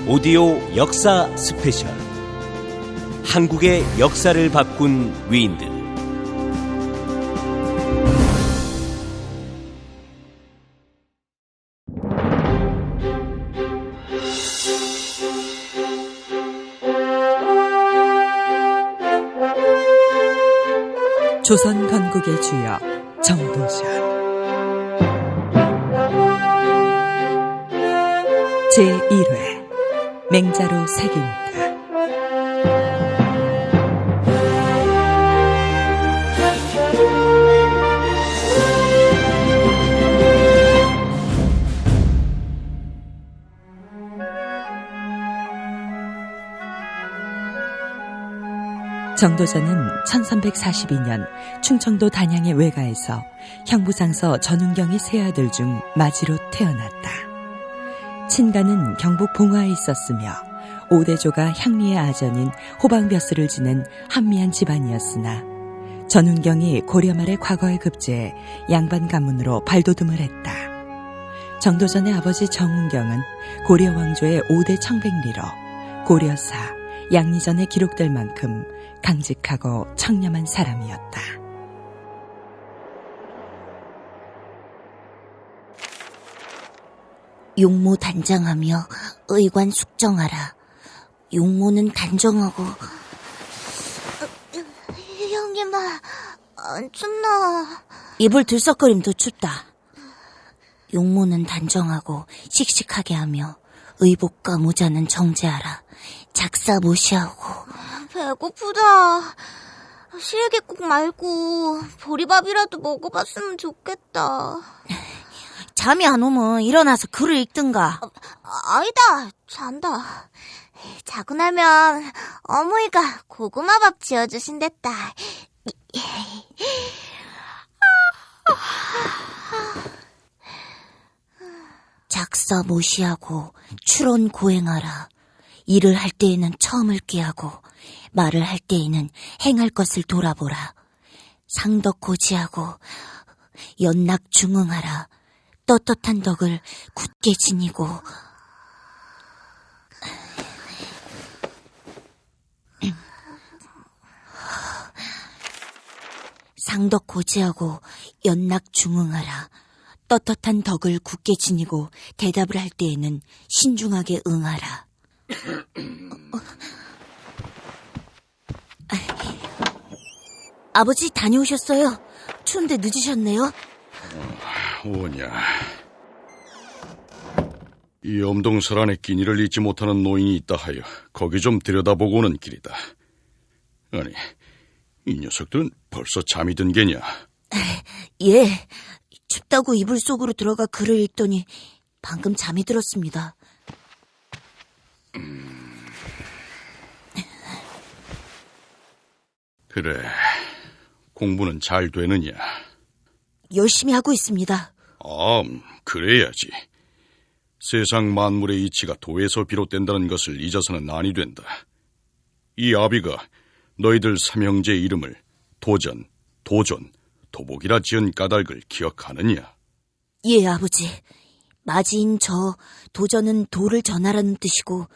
오디오 역사 스페셜. 한국의 역사를 바꾼 위인들. 조선 건국의 주역 정도전. 제1회 맹자로 새긴다. 정도전은 1342년 충청도 단양의 외가에서 형부상서 전운경의 세 아들 중 마지로 태어났다. 친가는 경북 봉화에 있었으며 오대조가 향리의 아전인 호방벼슬을 지낸 한미한 집안이었으나 전운경이 고려 말의 과거에 급제해 양반 가문으로 발돋움을 했다. 정도전의 아버지 정운경은 고려 왕조의 5대 청백리로 고려사, 양리전에 기록될 만큼 강직하고 청렴한 사람이었다. 용모 단장하며 의관 숙정하라. 용모는 단정하고. 형님아, 안 춥나? 이불 들썩거림도 춥다. 용모는 단정하고 씩씩하게 하며 의복과 모자는 정제하라. 작사 모시하고. 배고프다. 실개국 말고 보리밥이라도 먹어봤으면 좋겠다. 잠이 안 오면 일어나서 글을 읽든가. 아니다, 잔다. 자고 나면 어머니가 고구마밥 지어주신댔다. 작사 모시하고 추론 고행하라. 일을 할 때에는 처음을 꾀하고 말을 할 때에는 행할 것을 돌아보라. 상덕 고지하고 연락 중응하라. 떳떳한 덕을 굳게 지니고. 상덕 고지하고 연락 중응하라. 떳떳한 덕을 굳게 지니고 대답을 할 때에는 신중하게 응하라. 아버지 다녀오셨어요? 추운데 늦으셨네요. 오냐. 이 엄동설 안에 끼니를 잊지 못하는 노인이 있다 하여 거기 좀 들여다보고 오는 길이다. 아니, 이 녀석들은 벌써 잠이 든 게냐? 예, 춥다고 이불 속으로 들어가 글을 읽더니 방금 잠이 들었습니다. 그래, 공부는 잘 되느냐? 열심히 하고 있습니다. 그래야지. 세상 만물의 이치가 도에서 비롯된다는 것을 잊어서는 아니 된다. 이 아비가 너희들 삼형제의 이름을 도전, 도존, 도복이라 지은 까닭을 기억하느냐? 예, 아버지. 맞이인 저 도전은 도를 전하라는 뜻이고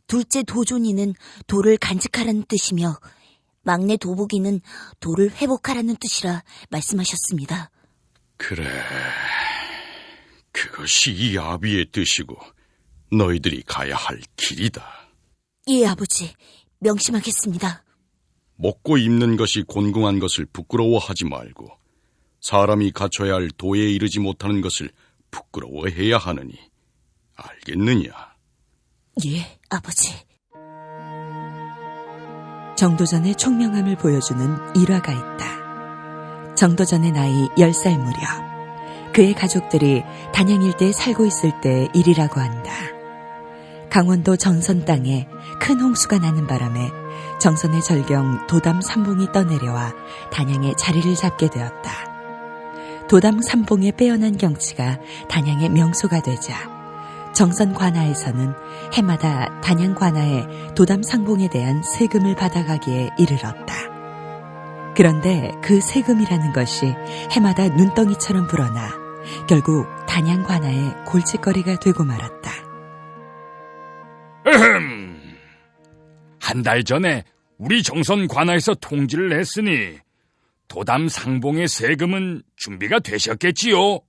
둘째 도존이는 도를 간직하라는 뜻이며 막내 도복이는 도를 회복하라는 뜻이라 말씀하셨습니다. 그래, 그것이 이 아비의 뜻이고 너희들이 가야 할 길이다. 예, 아버지. 명심하겠습니다. 먹고 입는 것이 곤궁한 것을 부끄러워하지 말고 사람이 갖춰야 할 도에 이르지 못하는 것을 부끄러워해야 하느니 알겠느냐? 예, 아버지. 정도전의 총명함을 보여주는 일화가 있다. 정도전의 나이 10살 무렵 그의 가족들이 단양 일대에 살고 있을 때 일이라고 한다. 강원도 정선 땅에 큰 홍수가 나는 바람에 정선의 절경 도담 삼봉이 떠내려와 단양에 자리를 잡게 되었다. 도담 삼봉의 빼어난 경치가 단양의 명소가 되자 정선 관아에서는 해마다 단양 관아에 도담 상봉에 대한 세금을 받아가기에 이르렀다. 그런데 그 세금이라는 것이 해마다 눈덩이처럼 불어나 결국 단양 관아의 골칫거리가 되고 말았다. 에헤, 한 달 전에 우리 정선 관아에서 통지를 냈으니 도담 상봉의 세금은 준비가 되셨겠지요?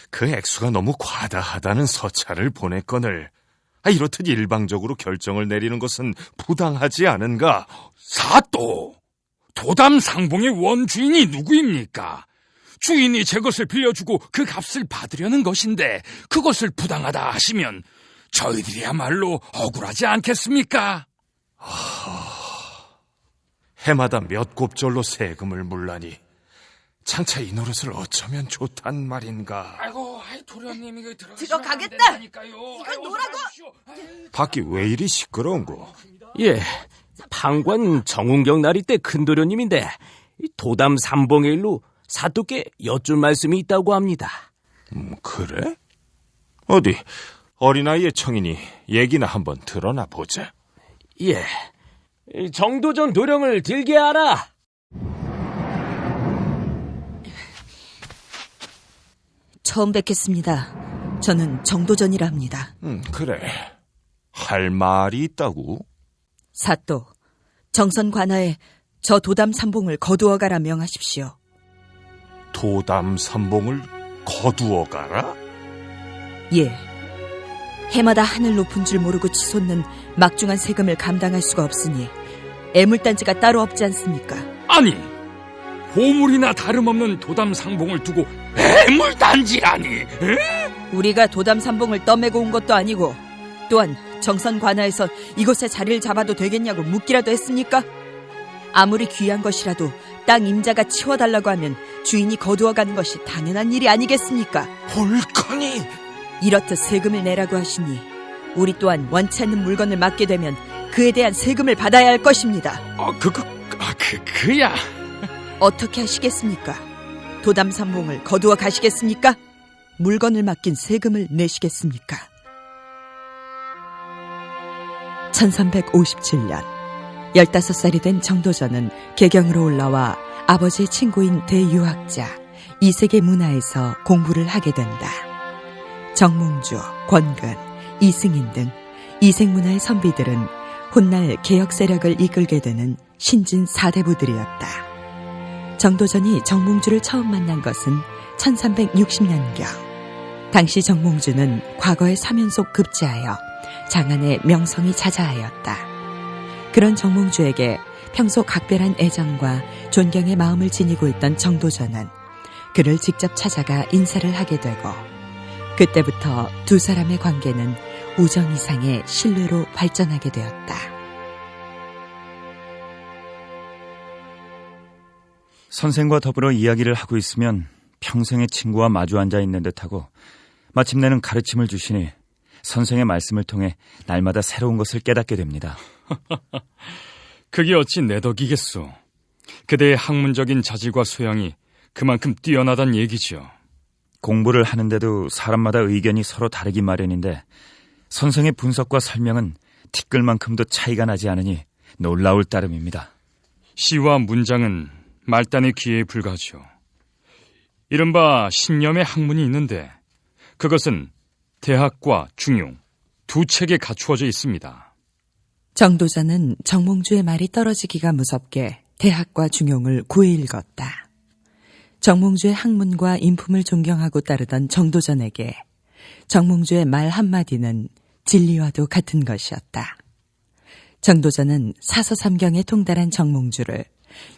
그 액수가 너무 과다하다는 서찰을 보냈거늘 이렇듯 일방적으로 결정을 내리는 것은 부당하지 않은가? 사또, 도담 상봉의 원주인이 누구입니까? 주인이 제 것을 빌려주고 그 값을 받으려는 것인데 그것을 부당하다 하시면 저희들이야말로 억울하지 않겠습니까? 해마다 몇 곱절로 세금을 물라니 장차 이 노릇을 어쩌면 좋단 말인가. 아이고, 도련님 이거 들어가겠다. 이건 노라고. 밖이 왜 이리 시끄러운고? 예, 판관 정운경 날이 때 큰도련님인데 도담 삼봉의 일로 사또께 여쭐 말씀이 있다고 합니다. 그래? 어디 어린아이의 청인이 얘기나 한번 들어나 보자. 예, 정도전 도령을 들게 하라. 처음 뵙겠습니다. 저는 정도전이라 합니다. 그래. 할 말이 있다고? 사또, 정선 관아에 저 도담 삼봉을 거두어가라 명하십시오. 도담 삼봉을 거두어가라? 예. 해마다 하늘 높은 줄 모르고 치솟는 막중한 세금을 감당할 수가 없으니 애물단지가 따로 없지 않습니까? 아니, 보물이나 다름없는 도담 상봉을 두고 애물단지라니. 우리가 도담 삼봉을 떠매고 온 것도 아니고 또한 정선 관아에서 이곳에 자리를 잡아도 되겠냐고 묻기라도 했습니까? 아무리 귀한 것이라도 땅 임자가 치워달라고 하면 주인이 거두어가는 것이 당연한 일이 아니겠습니까? 옳거니. 이렇듯 세금을 내라고 하시니 우리 또한 원치 않는 물건을 맡게 되면 그에 대한 세금을 받아야 할 것입니다. 그야. 어떻게 하시겠습니까? 도담 삼봉을 거두어 가시겠습니까? 물건을 맡긴 세금을 내시겠습니까? 1357년 15살이 된 정도전은 개경으로 올라와 아버지의 친구인 대유학자 이색의 문화에서 공부를 하게 된다. 정몽주, 권근, 이승인 등 이색문화의 선비들은 훗날 개혁 세력을 이끌게 되는 신진 4대부들이었다. 정도전이 정몽주를 처음 만난 것은 1360년경. 당시 정몽주는 과거의 사면 속 급제하여 장안의 명성이 자자하였다. 그런 정몽주에게 평소 각별한 애정과 존경의 마음을 지니고 있던 정도전은 그를 직접 찾아가 인사를 하게 되고 그때부터 두 사람의 관계는 우정 이상의 신뢰로 발전하게 되었다. 선생과 더불어 이야기를 하고 있으면 평생의 친구와 마주 앉아 있는 듯하고 마침내는 가르침을 주시니 선생의 말씀을 통해 날마다 새로운 것을 깨닫게 됩니다. 그게 어찌 내 덕이겠소. 그대의 학문적인 자질과 소양이 그만큼 뛰어나단 얘기죠. 공부를 하는데도 사람마다 의견이 서로 다르기 마련인데 선생의 분석과 설명은 티끌만큼도 차이가 나지 않으니 놀라울 따름입니다. 시와 문장은 말단의 귀에 불과하죠. 이른바 신념의 학문이 있는데 그것은 대학과 중용 두 책에 갖추어져 있습니다. 정도전은 정몽주의 말이 떨어지기가 무섭게 대학과 중용을 구해 읽었다. 정몽주의 학문과 인품을 존경하고 따르던 정도전에게 정몽주의 말 한마디는 진리와도 같은 것이었다. 정도전은 사서삼경에 통달한 정몽주를,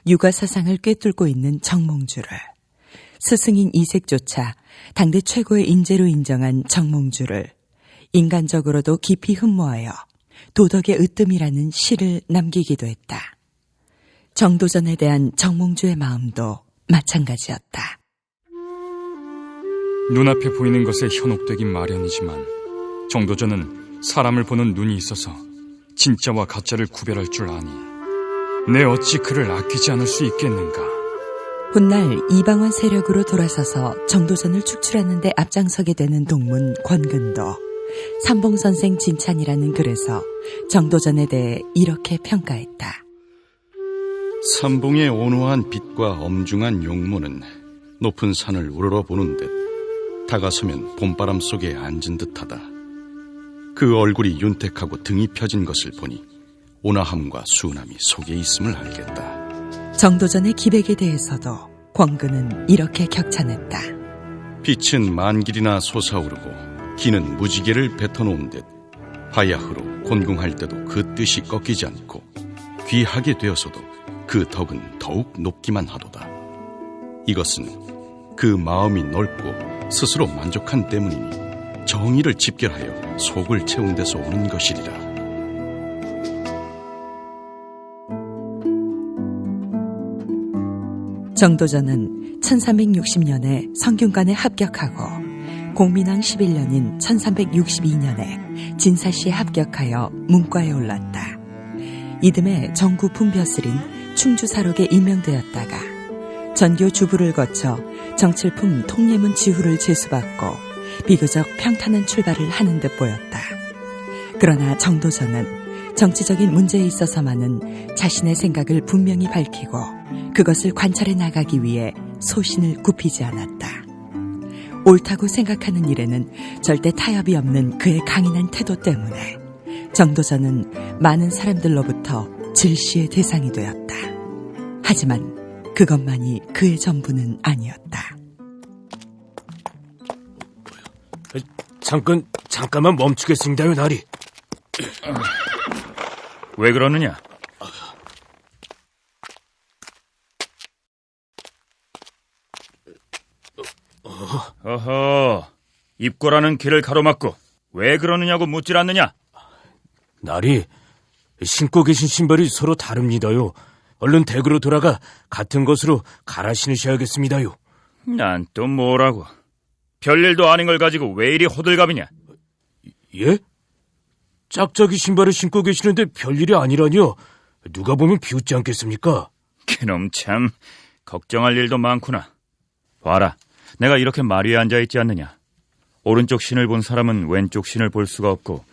육아사상을 꿰뚫고 있는 정몽주를, 스승인 이색조차 당대 최고의 인재로 인정한 정몽주를 인간적으로도 깊이 흠모하여 도덕의 으뜸이라는 시를 남기기도 했다. 정도전에 대한 정몽주의 마음도 마찬가지였다. 눈앞에 보이는 것에 현혹되긴 마련이지만 정도전은 사람을 보는 눈이 있어서 진짜와 가짜를 구별할 줄 아니 내 어찌 그를 아끼지 않을 수 있겠는가. 훗날 이방원 세력으로 돌아서서 정도전을 축출하는 데 앞장서게 되는 동문 권근도 삼봉선생 진찬이라는 글에서 정도전에 대해 이렇게 평가했다. 삼봉의 온화한 빛과 엄중한 용모는 높은 산을 우러러보는 듯 다가서면 봄바람 속에 앉은 듯하다. 그 얼굴이 윤택하고 등이 펴진 것을 보니 온화함과 순함이 속에 있음을 알겠다. 정도전의 기백에 대해서도 권근은 이렇게 격찬했다. 빛은 만길이나 솟아오르고 기는 무지개를 뱉어놓은 듯 바야흐로 곤궁할 때도 그 뜻이 꺾이지 않고 귀하게 되어서도 그 덕은 더욱 높기만 하도다. 이것은 그 마음이 넓고 스스로 만족한 때문이니 정의를 집결하여 속을 채운 데서 오는 것이리라. 정도전은 1360년에 성균관에 합격하고 공민왕 11년인 1362년에 진사시에 합격하여 문과에 올랐다. 이듬해 정구 분벼슬인 충주사록에 임명되었다가 전교 주부를 거쳐 정칠품 통례문 지후를 제수받고 비교적 평탄한 출발을 하는 듯 보였다. 그러나 정도전은 정치적인 문제에 있어서만은 자신의 생각을 분명히 밝히고 그것을 관찰해 나가기 위해 소신을 굽히지 않았다. 옳다고 생각하는 일에는 절대 타협이 없는 그의 강인한 태도 때문에 정도전은 많은 사람들로부터 질시의 대상이 되었다. 하지만 그것만이 그의 전부는 아니었다. 잠깐만 멈추겠습니다요, 나리. 왜 그러느냐? 어허, 입고라는 길을 가로막고 왜 그러느냐고 묻질 않느냐? 나리, 신고 계신 신발이 서로 다릅니다요. 얼른 댁으로 돌아가 같은 것으로 갈아 신으셔야겠습니다요. 난 또 뭐라고? 별일도 아닌 걸 가지고 왜 이리 호들갑이냐? 예? 짝짝이 신발을 신고 계시는데 별일이 아니라니요. 누가 보면 비웃지 않겠습니까? 그놈 참 걱정할 일도 많구나. 봐라, 내가 이렇게 말 위에 앉아있지 않느냐. 오른쪽 신을 본 사람은 왼쪽 신을 볼 수가 없고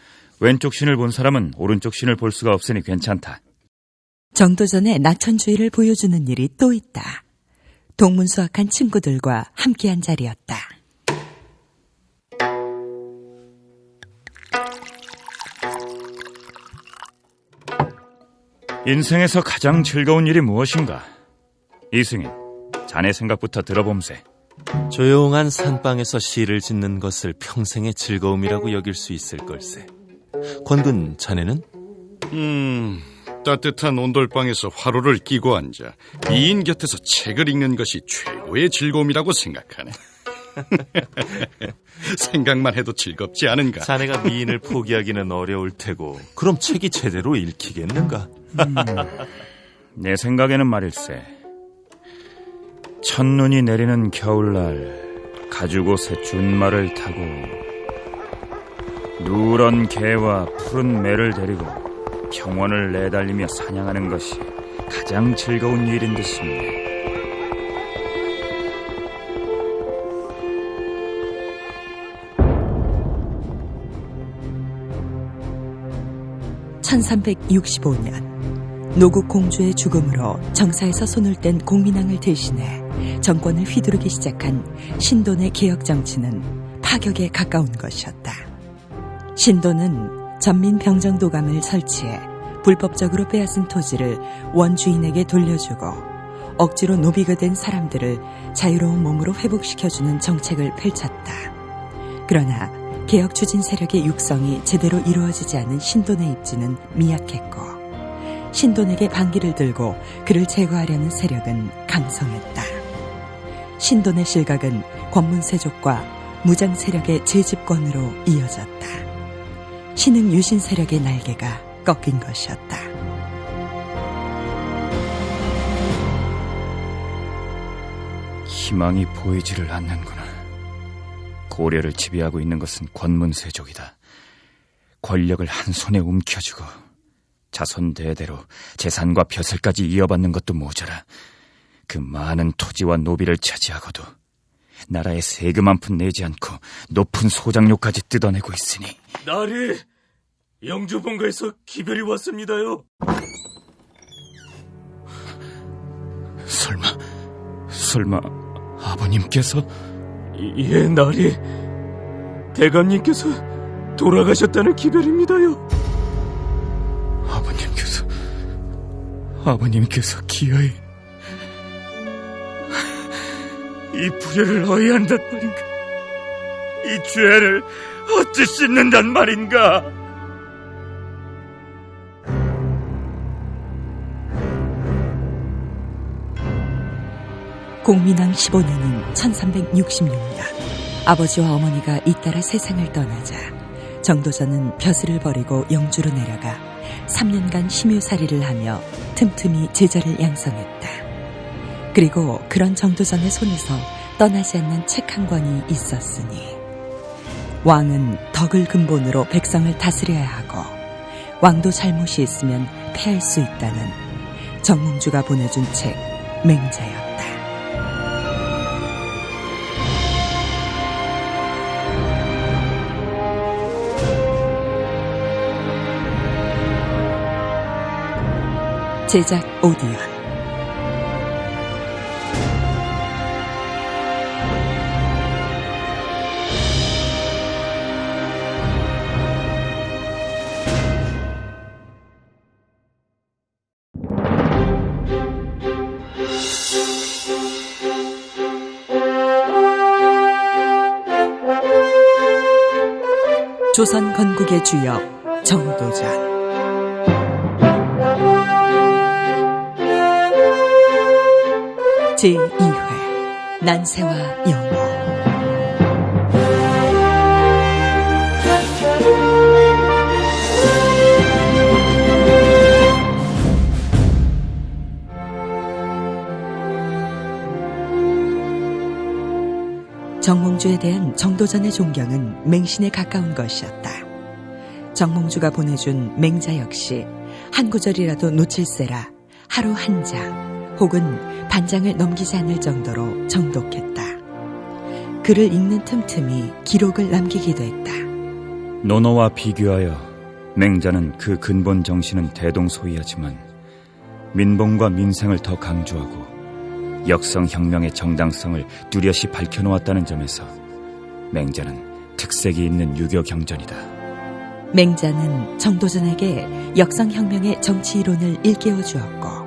왼쪽 신을 본 사람은 오른쪽 신을 볼 수가 없으니 괜찮다. 정도전의 낙천주의를 보여주는 일이 또 있다. 동문수학한 친구들과 함께한 자리였다. 인생에서 가장 즐거운 일이 무엇인가? 이승인, 자네 생각부터 들어봄세. 조용한 산방에서 시를 짓는 것을 평생의 즐거움이라고 여길 수 있을 걸세. 권근, 자네는? 따뜻한 온돌방에서 화로를 끼고 앉아 미인 곁에서 책을 읽는 것이 최고의 즐거움이라고 생각하네. 생각만 해도 즐겁지 않은가? 자네가 미인을 포기하기는 어려울 테고 그럼 책이 제대로 읽히겠는가? 내 생각에는 말일세. 첫눈이 내리는 겨울날 가죽옷에 준말을 타고 누런 개와 푸른 매를 데리고 평원을 내달리며 사냥하는 것이 가장 즐거운 일인 듯 싶네. (1365년) 노국 공주의 죽음으로 정사에서 손을 뗀 공민왕을 대신해 정권을 휘두르기 시작한 신돈의 개혁 정치는 파격에 가까운 것이었다. 신돈은 전민 병정도감을 설치해 불법적으로 빼앗은 토지를 원주인에게 돌려주고 억지로 노비가 된 사람들을 자유로운 몸으로 회복시켜주는 정책을 펼쳤다. 그러나 개혁 추진 세력의 육성이 제대로 이루어지지 않은 신돈의 입지는 미약했고 신돈에게 반기를 들고 그를 제거하려는 세력은 강성했다. 신돈의 실각은 권문세족과 무장 세력의 재집권으로 이어졌다. 신흥 유신 세력의 날개가 꺾인 것이었다. 희망이 보이지를 않는구나. 고려를 지배하고 있는 것은 권문세족이다. 권력을 한 손에 움켜쥐고 자손 대대로 재산과 벼슬까지 이어받는 것도 모자라 그 많은 토지와 노비를 차지하고도 나라에 세금 한 푼 내지 않고 높은 소장료까지 뜯어내고 있으니. 나리, 영주 본가에서 기별이 왔습니다요. 설마 아버님께서? 예, 나리, 대감님께서 돌아가셨다는 기별입니다요. 아버님께서 아버님께서 기어이 이 불효를 어휘한단 말인가? 이 죄를 어찌 씻는단 말인가? 공민왕 15년인 1366년, 아버지와 어머니가 잇따라 세상을 떠나자 정도전은 벼슬을 버리고 영주로 내려가 3년간 심유살이를 하며 틈틈이 제자를 양성했다. 그리고 그런 정도전의 손에서 떠나지 않는 책 한 권이 있었으니, 왕은 덕을 근본으로 백성을 다스려야 하고 왕도 잘못이 있으면 패할 수 있다는 정몽주가 보내준 책 맹자였다. 제작 오디언. 조선 건국의 주역 정도전. 제2회 난세와 영호. 정몽주에 대한 정도전의 존경은 맹신에 가까운 것이었다. 정몽주가 보내준 맹자 역시 한 구절이라도 놓칠세라 하루 한 장 혹은 반장을 넘기지 않을 정도로 정독했다. 글을 읽는 틈틈이 기록을 남기기도 했다. 논어와 비교하여 맹자는 그 근본 정신은 대동소이하지만 민봉과 민생을 더 강조하고 역성혁명의 정당성을 뚜렷이 밝혀놓았다는 점에서 맹자는 특색이 있는 유교경전이다. 맹자는 정도전에게 역성혁명의 정치이론을 일깨워 주었고,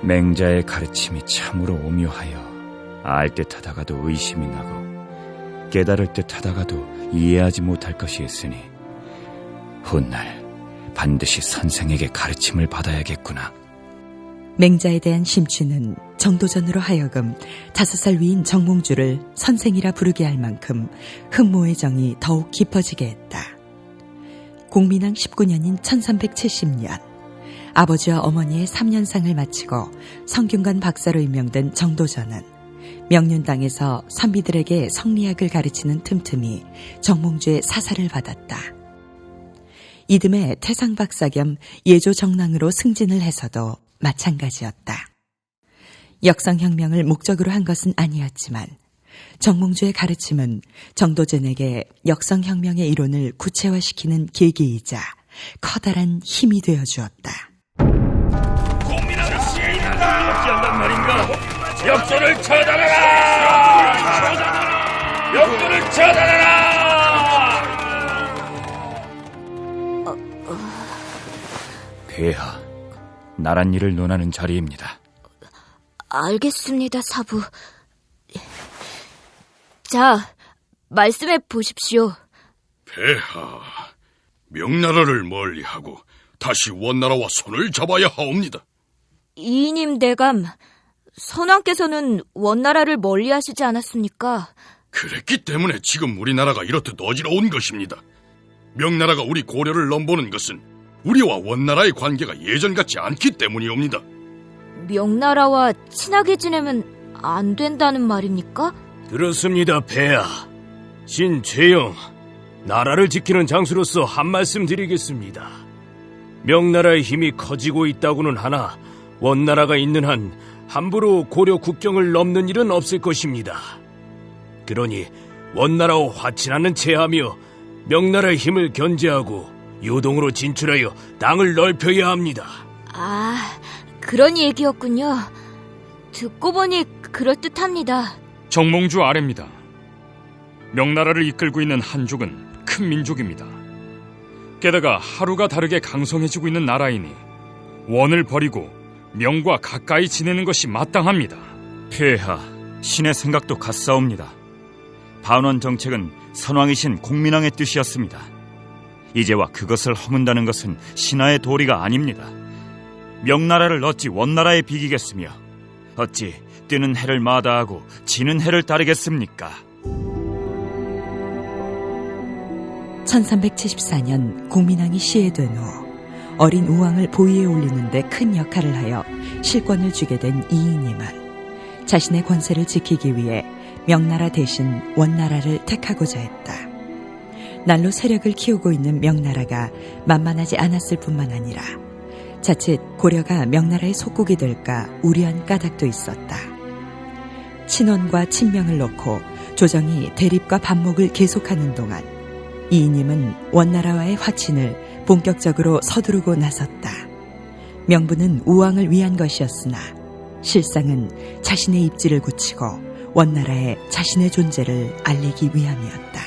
맹자의 가르침이 참으로 오묘하여 알 듯하다가도 의심이 나고 깨달을 듯하다가도 이해하지 못할 것이 있으니 훗날 반드시 선생에게 가르침을 받아야겠구나. 맹자에 대한 심취는 정도전으로 하여금 5살 위인 정몽주를 선생이라 부르게 할 만큼 흠모의 정이 더욱 깊어지게 했다. 공민왕 19년인 1370년, 아버지와 어머니의 3년상을 마치고 성균관 박사로 임명된 정도전은 명륜당에서 선비들에게 성리학을 가르치는 틈틈이 정몽주의 사사를 받았다. 이듬해 퇴상박사 겸 예조정랑으로 승진을 해서도 마찬가지였다. 역성혁명을 목적으로 한 것은 아니었지만 정몽주의 가르침은 정도전에게 역성혁명의 이론을 구체화시키는 계기이자 커다란 힘이 되어주었다. 공민왕 시인이다! 어찌한단 말인가? 역전을 처단하라! 역전을 처단하라! 폐하, 나란 일을 논하는 자리입니다. 알겠습니다, 사부. 자, 말씀해 보십시오. 폐하, 명나라를 멀리하고 다시 원나라와 손을 잡아야 하옵니다. 이님 대감, 선왕께서는 원나라를 멀리하시지 않았습니까? 그랬기 때문에 지금 우리나라가 이렇듯 어지러운 것입니다. 명나라가 우리 고려를 넘보는 것은 우리와 원나라의 관계가 예전 같지 않기 때문이옵니다. 명나라와 친하게 지내면 안 된다는 말입니까? 그렇습니다, 폐하. 신최영, 나라를 지키는 장수로서 한 말씀 드리겠습니다. 명나라의 힘이 커지고 있다고는 하나 원나라가 있는 한 함부로 고려 국경을 넘는 일은 없을 것입니다. 그러니 원나라와 화친하는 체하며 명나라의 힘을 견제하고 요동으로 진출하여 땅을 넓혀야 합니다. 아, 그런 얘기였군요. 듣고 보니 그럴듯합니다. 정몽주 아래입니다. 명나라를 이끌고 있는 한족은 큰 민족입니다. 게다가 하루가 다르게 강성해지고 있는 나라이니 원을 버리고 명과 가까이 지내는 것이 마땅합니다. 폐하, 신의 생각도 같사옵니다. 반원 정책은 선왕이신 공민왕의 뜻이었습니다. 이제와 그것을 허문다는 것은 신하의 도리가 아닙니다. 명나라를 어찌 원나라에 비기겠으며 어찌 뜨는 해를 마다하고 지는 해를 따르겠습니까? 1374년 공민왕이 시해된 후 어린 우왕을 보위에 올리는 데 큰 역할을 하여 실권을 주게 된 이이님은 자신의 권세를 지키기 위해 명나라 대신 원나라를 택하고자 했다. 날로 세력을 키우고 있는 명나라가 만만하지 않았을 뿐만 아니라 자칫 고려가 명나라의 속국이 될까 우려한 까닭도 있었다. 친원과 친명을 놓고 조정이 대립과 반목을 계속하는 동안 이이님은 원나라와의 화친을 본격적으로 서두르고 나섰다. 명분은 우왕을 위한 것이었으나 실상은 자신의 입지를 굳히고 원나라에 자신의 존재를 알리기 위함이었다.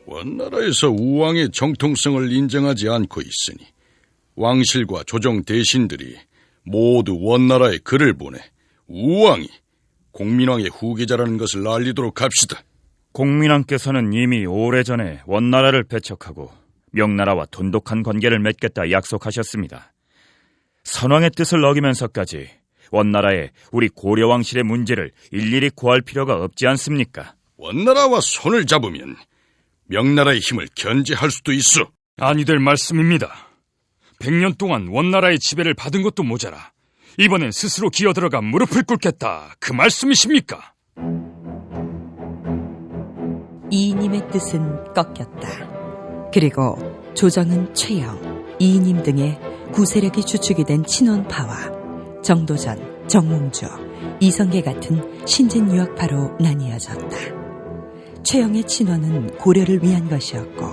원나라에서 우왕의 정통성을 인정하지 않고 있으니 왕실과 조정 대신들이 모두 원나라에 글을 보내 우왕이 공민왕의 후계자라는 것을 알리도록 합시다. 공민왕께서는 이미 오래전에 원나라를 배척하고 명나라와 돈독한 관계를 맺겠다 약속하셨습니다. 선왕의 뜻을 어기면서까지 원나라에 우리 고려왕실의 문제를 일일이 고할 필요가 없지 않습니까? 원나라와 손을 잡으면 명나라의 힘을 견제할 수도 있어. 아니 될 말씀입니다. 100년 동안 원나라의 지배를 받은 것도 모자라 이번엔 스스로 기어들어가 무릎을 꿇겠다, 그 말씀이십니까? 이이님의 뜻은 꺾였다. 그리고 조정은 최영, 이이님 등의 구세력이 주축이 된 친원파와 정도전, 정몽주, 이성계 같은 신진 유학파로 나뉘어졌다. 최영의 친원은 고려를 위한 것이었고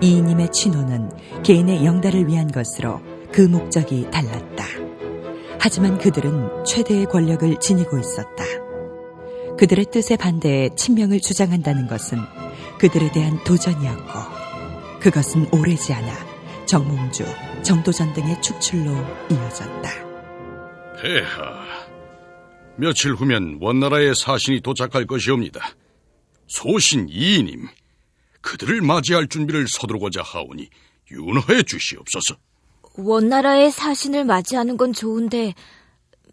이이님의 친원은 개인의 영달을 위한 것으로 그 목적이 달랐다. 하지만 그들은 최대의 권력을 지니고 있었다. 그들의 뜻에 반대해 친명을 주장한다는 것은 그들에 대한 도전이었고 그것은 오래지 않아 정몽주, 정도전 등의 축출로 이어졌다. 폐하, 며칠 후면 원나라의 사신이 도착할 것이옵니다. 소신 이이님, 그들을 맞이할 준비를 서두르고자 하오니 윤허해 주시옵소서. 원나라의 사신을 맞이하는 건 좋은데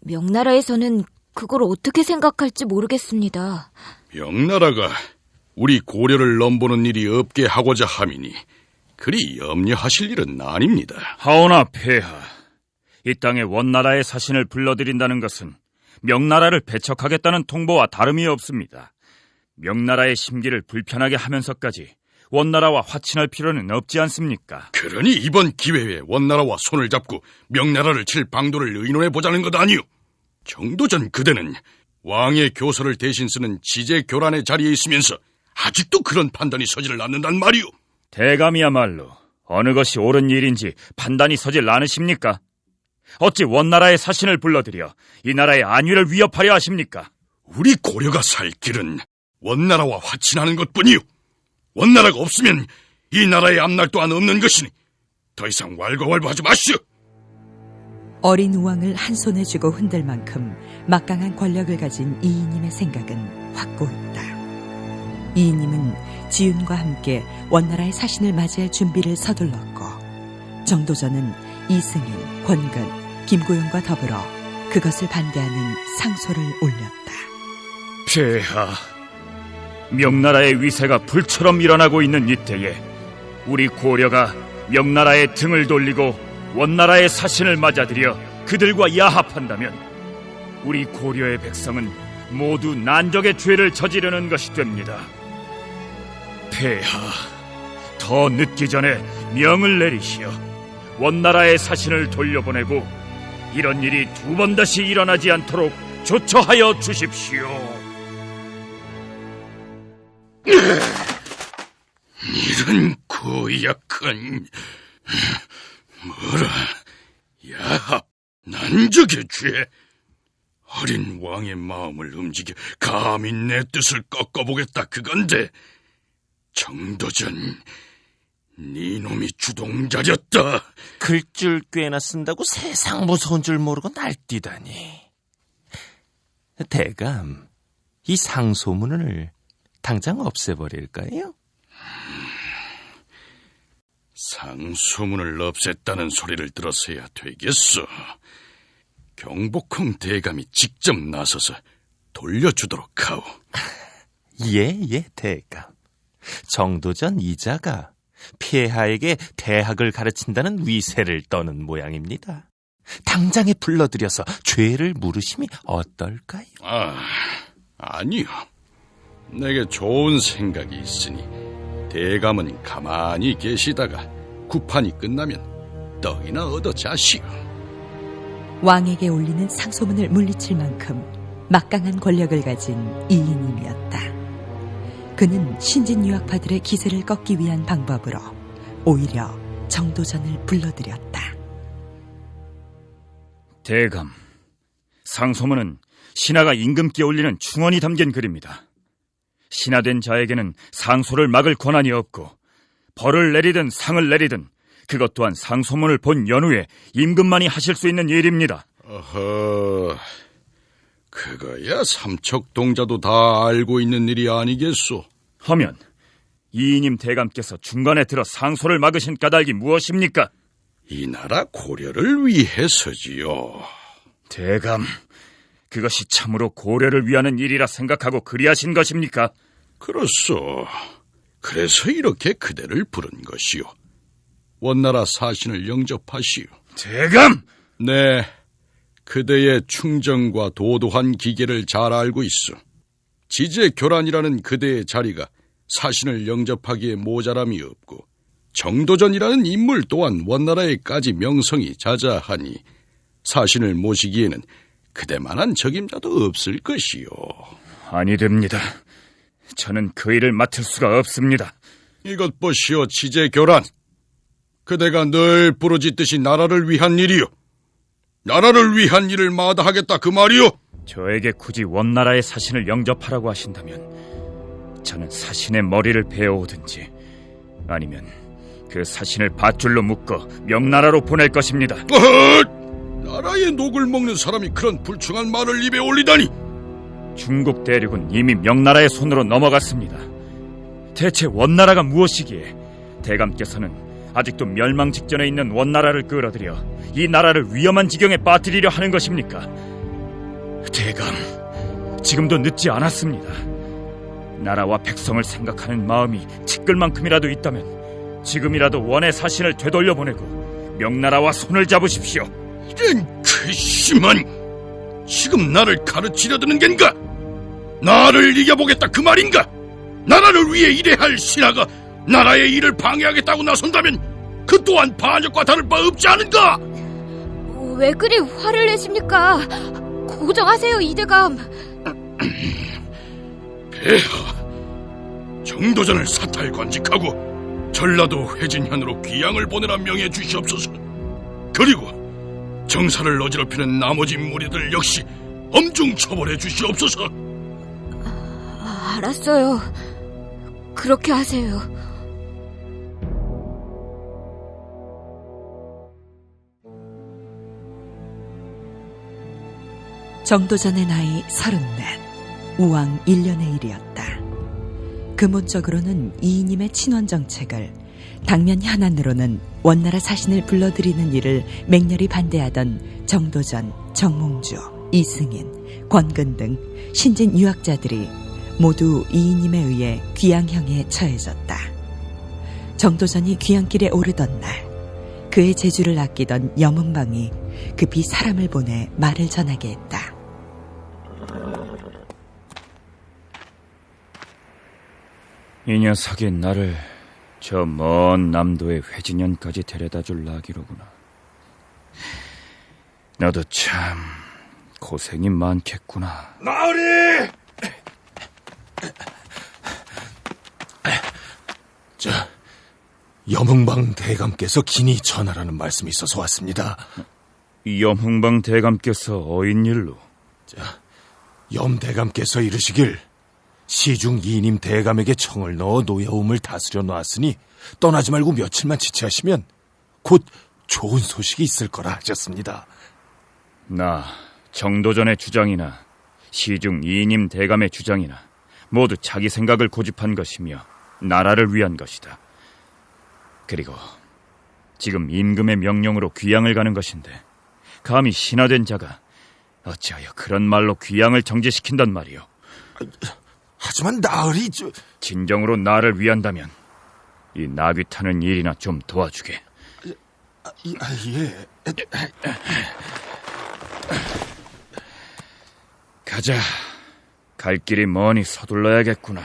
명나라에서는 그걸 어떻게 생각할지 모르겠습니다. 명나라가 우리 고려를 넘보는 일이 없게 하고자 함이니 그리 염려하실 일은 아닙니다. 하오나 폐하, 이 땅에 원나라의 사신을 불러들인다는 것은 명나라를 배척하겠다는 통보와 다름이 없습니다. 명나라의 심기를 불편하게 하면서까지 원나라와 화친할 필요는 없지 않습니까? 그러니 이번 기회에 원나라와 손을 잡고 명나라를 칠 방도를 의논해보자는 것 아니오. 정도전 그대는 왕의 교서를 대신 쓰는 지제교란의 자리에 있으면서 아직도 그런 판단이 서지를 않는단 말이오. 대감이야말로 어느 것이 옳은 일인지 판단이 서질 않으십니까? 어찌 원나라의 사신을 불러들여 이 나라의 안위를 위협하려 하십니까? 우리 고려가 살 길은 원나라와 화친하는 것뿐이오. 원나라가 없으면 이 나라의 앞날 또한 없는 것이니 더 이상 왈가왈부하지 마시오. 어린 우왕을 한 손에 쥐고 흔들 만큼 막강한 권력을 가진 이이님의 생각은 확고했다. 이이님은 지윤과 함께 원나라의 사신을 맞이할 준비를 서둘렀고 정도전은 이승인, 권근, 김고용과 더불어 그것을 반대하는 상소를 올렸다. 폐하, 명나라의 위세가 불처럼 일어나고 있는 이때에 우리 고려가 명나라의 등을 돌리고 원나라의 사신을 맞아들여 그들과 야합한다면 우리 고려의 백성은 모두 난적의 죄를 저지르는 것이 됩니다. 폐하, 더 늦기 전에 명을 내리시어 원나라의 사신을 돌려보내고 이런 일이 두 번 다시 일어나지 않도록 조처하여 주십시오. 이런 고약한... 뭐라... 야합, 난적의 죄. 어린 왕의 마음을 움직여 감히 내 뜻을 꺾어보겠다 그건데, 정도전, 네 놈이 주동자였다. 글줄 꽤나 쓴다고 세상 무서운 줄 모르고 날뛰다니. 대감, 이 상소문을 당장 없애버릴까요? 상소문을 없앴다는 소리를 들었어야 되겠어. 경복궁 대감이 직접 나서서 돌려주도록 하오. 예, 대감. 정도전 이자가 폐하에게 대학을 가르친다는 위세를 떠는 모양입니다. 당장에 불러들여서 죄를 물으심이 어떨까요? 아니요. 내게 좋은 생각이 있으니 대감은 가만히 계시다가 구판이 끝나면 떡이나 얻어 자시오. 왕에게 올리는 상소문을 물리칠 만큼 막강한 권력을 가진 이인임이었다. 그는 신진 유학파들의 기세를 꺾기 위한 방법으로 오히려 정도전을 불러들였다. 대감, 상소문은 신하가 임금께 올리는 충언이 담긴 글입니다. 신하된 자에게는 상소를 막을 권한이 없고 벌을 내리든 상을 내리든 그것 또한 상소문을 본 연후에 임금만이 하실 수 있는 일입니다. 어허, 그거야 삼척동자도 다 알고 있는 일이 아니겠소. 하면 이인임 대감께서 중간에 들어 상소를 막으신 까닭이 무엇입니까? 이 나라 고려를 위해서지요. 대감, 그것이 참으로 고려를 위하는 일이라 생각하고 그리하신 것입니까? 그렇소. 그래서 이렇게 그대를 부른 것이요. 원나라 사신을 영접하시오. 대감! 네, 그대의 충정과 도도한 기계를 잘 알고 있어. 지제교란이라는 그대의 자리가 사신을 영접하기에 모자람이 없고 정도전이라는 인물 또한 원나라에까지 명성이 자자하니 사신을 모시기에는 그대만한 적임자도 없을 것이요. 아니 됩니다. 저는 그 일을 맡을 수가 없습니다. 이것 보시오, 지제교란. 그대가 늘 부르짖듯이 나라를 위한 일이요. 나라를 위한 일을 마다하겠다 그 말이요. 저에게 굳이 원나라의 사신을 영접하라고 하신다면 저는 사신의 머리를 베어오든지 아니면 그 사신을 밧줄로 묶어 명나라로 보낼 것입니다. 나라의 녹을 먹는 사람이 그런 불충한 말을 입에 올리다니. 중국 대륙은 이미 명나라의 손으로 넘어갔습니다. 대체 원나라가 무엇이기에 대감께서는 아직도 멸망 직전에 있는 원나라를 끌어들여 이 나라를 위험한 지경에 빠뜨리려 하는 것입니까? 대감, 지금도 늦지 않았습니다. 나라와 백성을 생각하는 마음이 티끌만큼이라도 있다면 지금이라도 원의 사신을 되돌려보내고 명나라와 손을 잡으십시오. 이런 괘씸한, 지금 나를 가르치려 드는 겐가? 나를 이겨보겠다 그 말인가? 나라를 위해 일해야 할 신하가 나라의 일을 방해하겠다고 나선다면 그 또한 반역과 다를 바 없지 않은가? 왜 그리 화를 내십니까? 고정하세요, 이대감. 폐하, 정도전을 사탈관직하고 전라도 회진현으로 귀양을 보내라 명해 주시옵소서. 그리고 정사를 어지럽히는 나머지 무리들 역시 엄중 처벌해 주시옵소서. 알았어요. 그렇게 하세요. 정도전의 나이 34, 우왕 1년의 일이었다. 근본적으로는 이인임의 친원 정책을, 당면 현안으로는 원나라 사신을 불러들이는 일을 맹렬히 반대하던 정도전, 정몽주, 이승인, 권근 등 신진 유학자들이 모두 이인임에 의해 귀양형에 처해졌다. 정도전이 귀양길에 오르던 날, 그의 재주를 아끼던 염은방이 급히 사람을 보내 말을 전하게 했다. 이 녀석이 나를 저 먼 남도의 회진현까지 데려다줄 나기로구나. 너도 참 고생이 많겠구나. 나으리! 염흥방 대감께서 긴히 전하라는 말씀이 있어서 왔습니다. 염흥방 대감께서 어인일로? 염 대감께서 이르시길 시중 이님 대감에게 청을 넣어 노여움을 다스려 놨으니 떠나지 말고 며칠만 지체하시면 곧 좋은 소식이 있을 거라 하셨습니다. 나 정도전의 주장이나 시중 이님 대감의 주장이나 모두 자기 생각을 고집한 것이며 나라를 위한 것이다. 그리고 지금 임금의 명령으로 귀양을 가는 것인데 감히 신하된 자가 어찌하여 그런 말로 귀양을 정지시킨단 말이오. 하지만 나으리 진정으로 나를 위한다면 이 나귀 타는 일이나 좀 도와주게. 예. 가자. 갈 길이 머니 서둘러야겠구나.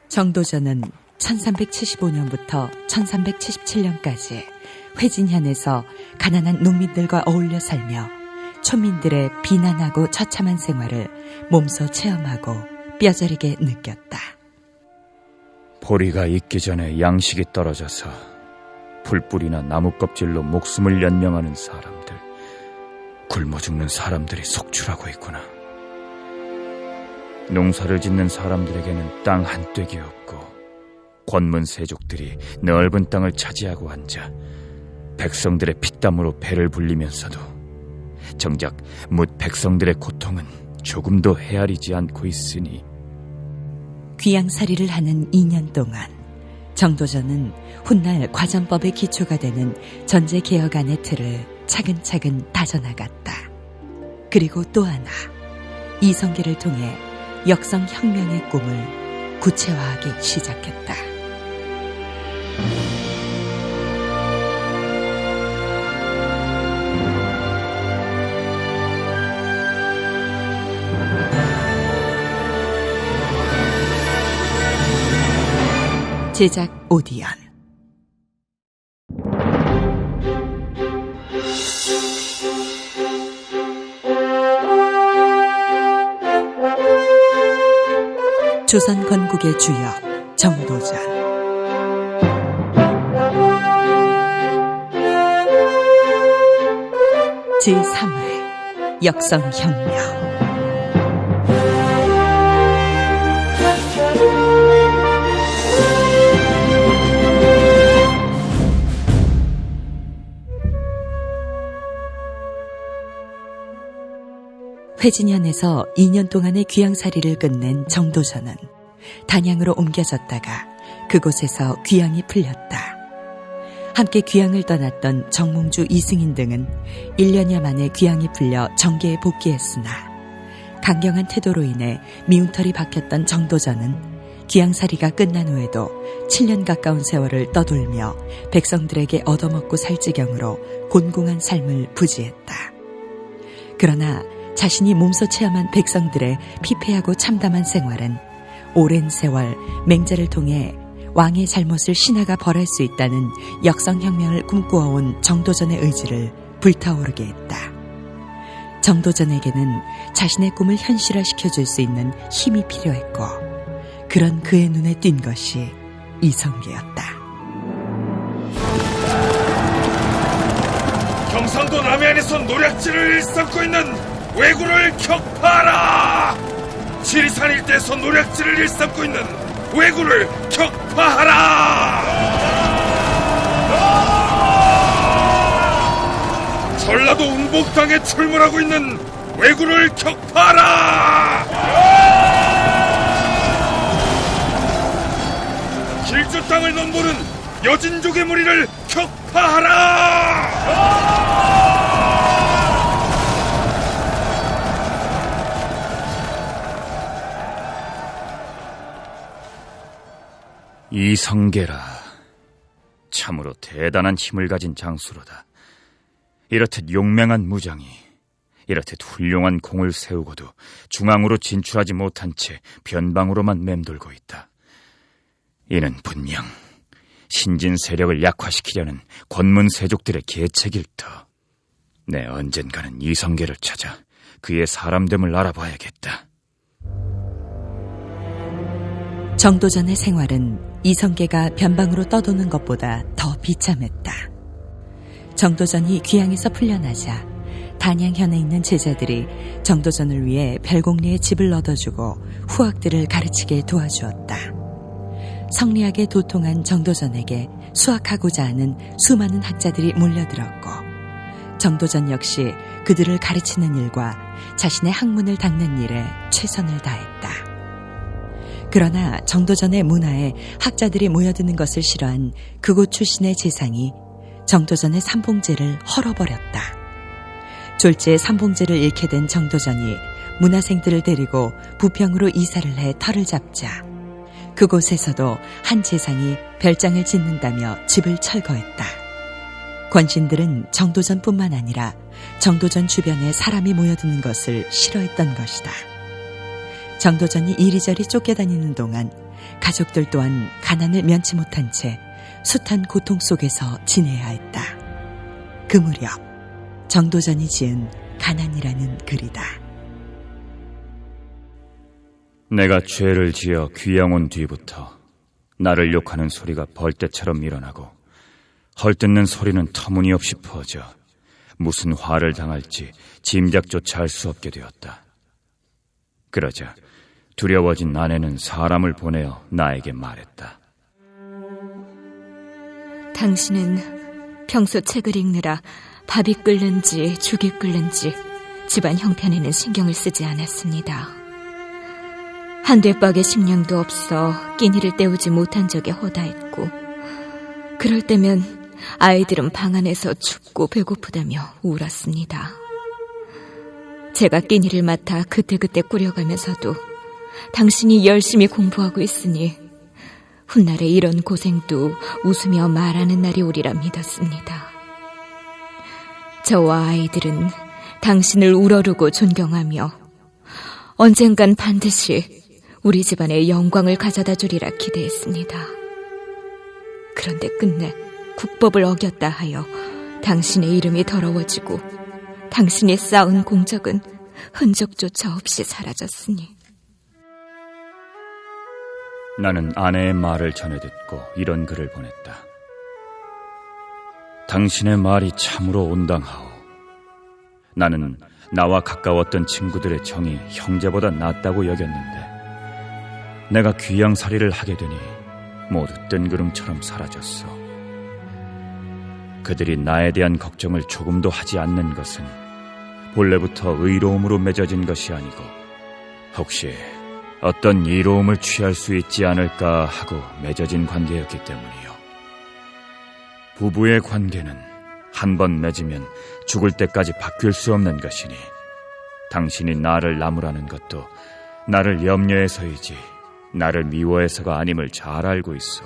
정도전은 1375년부터 1377년까지 회진현에서 가난한 농민들과 어울려 살며 촌민들의 비난하고 처참한 생활을 몸소 체험하고 뼈저리게 느꼈다. 보리가 익기 전에 양식이 떨어져서 풀뿌리나 나무 껍질로 목숨을 연명하는 사람들, 굶어 죽는 사람들이 속출하고 있구나. 농사를 짓는 사람들에게는 땅 한 떼기 없고 권문 세족들이 넓은 땅을 차지하고 앉아 백성들의 피땀으로 배를 불리면서도 정작 뭇 백성들의 고통은 조금도 헤아리지 않고 있으니 귀양살이를 하는 2년 동안 정도전은 훗날 과전법의 기초가 되는 전제개혁안의 틀을 차근차근 다져나갔다. 그리고 또 하나, 이성계를 통해 역성혁명의 꿈을 구체화하기 시작했다. 제작 오디언. 조선 건국의 주역 정도전. 제3회 역성혁명. 회진현에서 2년 동안의 귀양살이를 끝낸 정도전은 단양으로 옮겨졌다가 그곳에서 귀양이 풀렸다. 함께 귀양을 떠났던 정몽주, 이승인 등은 1년여 만에 귀양이 풀려 정계에 복귀했으나 강경한 태도로 인해 미움털이 박혔던 정도전은 귀양살이가 끝난 후에도 7년 가까운 세월을 떠돌며 백성들에게 얻어먹고 살 지경으로 곤궁한 삶을 부지했다. 그러나 자신이 몸소 체험한 백성들의 피폐하고 참담한 생활은 오랜 세월 맹자를 통해 왕의 잘못을 신하가 벌할 수 있다는 역성혁명을 꿈꾸어온 정도전의 의지를 불타오르게 했다. 정도전에게는 자신의 꿈을 현실화시켜줄 수 있는 힘이 필요했고 그런 그의 눈에 띈 것이 이성계였다. 경상도 남해안에서 노략질을 일삼고 있는 왜구를 격파하라! 지리산 일대에서 노략질을 일삼고 있는 왜구를 격파하라! 전라도 운복당에 출몰하고 있는 왜구를 격파하라! 길주 땅을 넘보는 여진족의 무리를 격파하라! 이성계라, 참으로 대단한 힘을 가진 장수로다. 이렇듯 용맹한 무장이, 이렇듯 훌륭한 공을 세우고도 중앙으로 진출하지 못한 채 변방으로만 맴돌고 있다. 이는 분명 신진 세력을 약화시키려는 권문 세족들의 계책일 터. 내 언젠가는 이성계를 찾아 그의 사람됨을 알아봐야겠다. 정도전의 생활은 이성계가 변방으로 떠도는 것보다 더 비참했다. 정도전이 귀양에서 풀려나자 단양현에 있는 제자들이 정도전을 위해 별곡리에 집을 얻어주고 후학들을 가르치게 도와주었다. 성리학에 도통한 정도전에게 수학하고자 하는 수많은 학자들이 몰려들었고 정도전 역시 그들을 가르치는 일과 자신의 학문을 닦는 일에 최선을 다했다. 그러나 정도전의 문화에 학자들이 모여드는 것을 싫어한 그곳 출신의 재상이 정도전의 삼봉제를 헐어버렸다. 졸지에 삼봉제를 잃게 된 정도전이 문화생들을 데리고 부평으로 이사를 해 터를 잡자 그곳에서도 한 재상이 별장을 짓는다며 집을 철거했다. 권신들은 정도전뿐만 아니라 정도전 주변에 사람이 모여드는 것을 싫어했던 것이다. 정도전이 이리저리 쫓겨다니는 동안 가족들 또한 가난을 면치 못한 채 숱한 고통 속에서 지내야 했다. 그 무렵 정도전이 지은 가난이라는 글이다. 내가 죄를 지어 귀양 온 뒤부터 나를 욕하는 소리가 벌떼처럼 일어나고 헐뜯는 소리는 터무니없이 퍼져 무슨 화를 당할지 짐작조차 할 수 없게 되었다. 그러자 두려워진 아내는 사람을 보내어 나에게 말했다. 당신은 평소 책을 읽느라 밥이 끓는지 죽이 끓는지 집안 형편에는 신경을 쓰지 않았습니다. 한 되박의 식량도 없어 끼니를 때우지 못한 적에 허다했고 그럴 때면 아이들은 방 안에서 춥고 배고프다며 울었습니다. 제가 끼니를 맡아 그때그때 꾸려가면서도 당신이 열심히 공부하고 있으니 훗날에 이런 고생도 웃으며 말하는 날이 오리라 믿었습니다. 저와 아이들은 당신을 우러르고 존경하며 언젠간 반드시 우리 집안에 영광을 가져다 주리라 기대했습니다. 그런데 끝내 국법을 어겼다 하여 당신의 이름이 더러워지고 당신이 쌓은 공적은 흔적조차 없이 사라졌으니 나는 아내의 말을 전해 듣고 이런 글을 보냈다. 당신의 말이 참으로 온당하오. 나는 나와 가까웠던 친구들의 정이 형제보다 낫다고 여겼는데 내가 귀양살이를 하게 되니 모두 뜬구름처럼 사라졌어. 그들이 나에 대한 걱정을 조금도 하지 않는 것은 본래부터 의로움으로 맺어진 것이 아니고 혹시 어떤 이로움을 취할 수 있지 않을까 하고 맺어진 관계였기 때문이요. 부부의 관계는 한 번 맺으면 죽을 때까지 바뀔 수 없는 것이니 당신이 나를 나무라는 것도 나를 염려해서이지 나를 미워해서가 아님을 잘 알고 있어.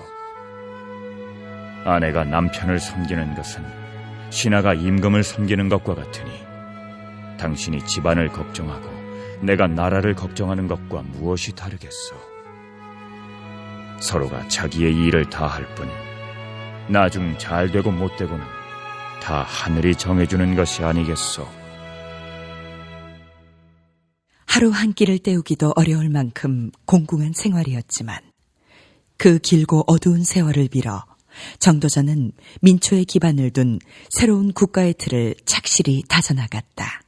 아내가 남편을 섬기는 것은 신하가 임금을 섬기는 것과 같으니 당신이 집안을 걱정하고 내가 나라를 걱정하는 것과 무엇이 다르겠소. 서로가 자기의 일을 다할 뿐 나중 잘 되고 못 되고는 다 하늘이 정해주는 것이 아니겠소. 하루 한 끼를 때우기도 어려울 만큼 공공한 생활이었지만 그 길고 어두운 세월을 빌어 정도전은 민초의 기반을 둔 새로운 국가의 틀을 착실히 다져나갔다.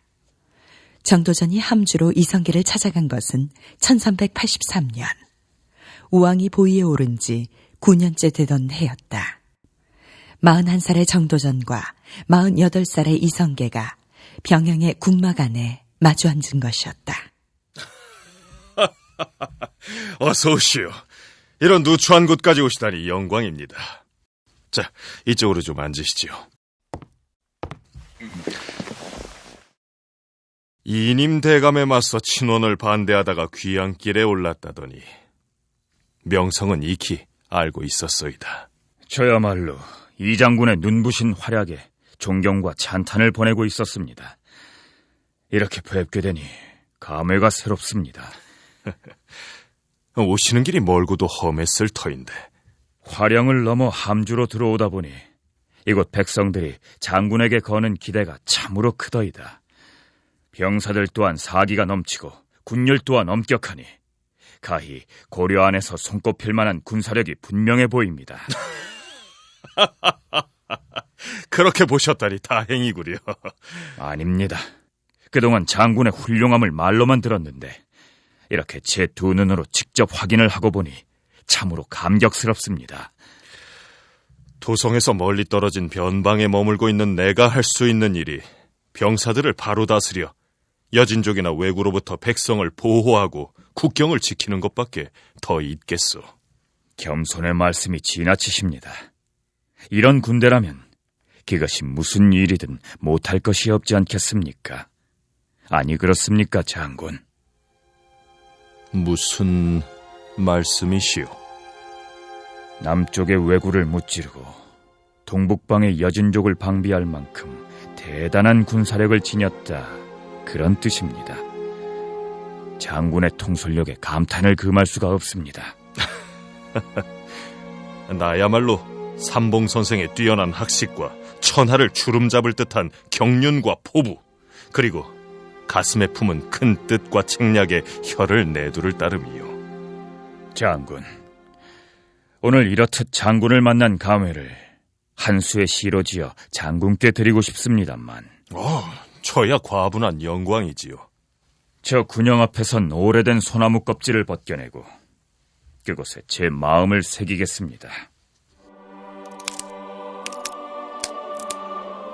정도전이 함주로 이성계를 찾아간 것은 1383년. 우왕이 보위에 오른 지 9년째 되던 해였다. 41살의 정도전과 48살의 이성계가 병영의 군막 안에 마주 앉은 것이었다. 어서 오시오. 이런 누추한 곳까지 오시다니 영광입니다. 자, 이쪽으로 좀 앉으시지요. 이님 대감에 맞서 친원을 반대하다가 귀양길에 올랐다더니 명성은 익히 알고 있었소이다. 저야말로 이 장군의 눈부신 활약에 존경과 찬탄을 보내고 있었습니다. 이렇게 뵙게 되니 감회가 새롭습니다. 오시는 길이 멀고도 험했을 터인데 화령을 넘어 함주로 들어오다 보니 이곳 백성들이 장군에게 거는 기대가 참으로 크더이다. 병사들 또한 사기가 넘치고 군율 또한 엄격하니 가히 고려 안에서 손꼽힐 만한 군사력이 분명해 보입니다. 그렇게 보셨다니 다행이구려. 아닙니다. 그동안 장군의 훌륭함을 말로만 들었는데 이렇게 제 두 눈으로 직접 확인을 하고 보니 참으로 감격스럽습니다. 도성에서 멀리 떨어진 변방에 머물고 있는 내가 할 수 있는 일이 병사들을 바로 다스려 여진족이나 왜구로부터 백성을 보호하고 국경을 지키는 것밖에 더 있겠소. 겸손의 말씀이 지나치십니다. 이런 군대라면 그것이 무슨 일이든 못할 것이 없지 않겠습니까? 아니 그렇습니까, 장군? 무슨 말씀이시오? 남쪽의 왜구를 무찌르고 동북방의 여진족을 방비할 만큼 대단한 군사력을 지녔다, 그런 뜻입니다. 장군의 통솔력에 감탄을 금할 수가 없습니다. 나야말로 삼봉 선생의 뛰어난 학식과 천하를 주름잡을 듯한 경륜과 포부, 그리고 가슴에 품은 큰 뜻과 책략에 혀를 내두를 따름이요. 장군, 오늘 이렇듯 장군을 만난 감회를 한 수의 시로 지어 장군께 드리고 싶습니다만. 저야 과분한 영광이지요. 저 군영 앞에선 오래된 소나무 껍질을 벗겨내고 그곳에 제 마음을 새기겠습니다.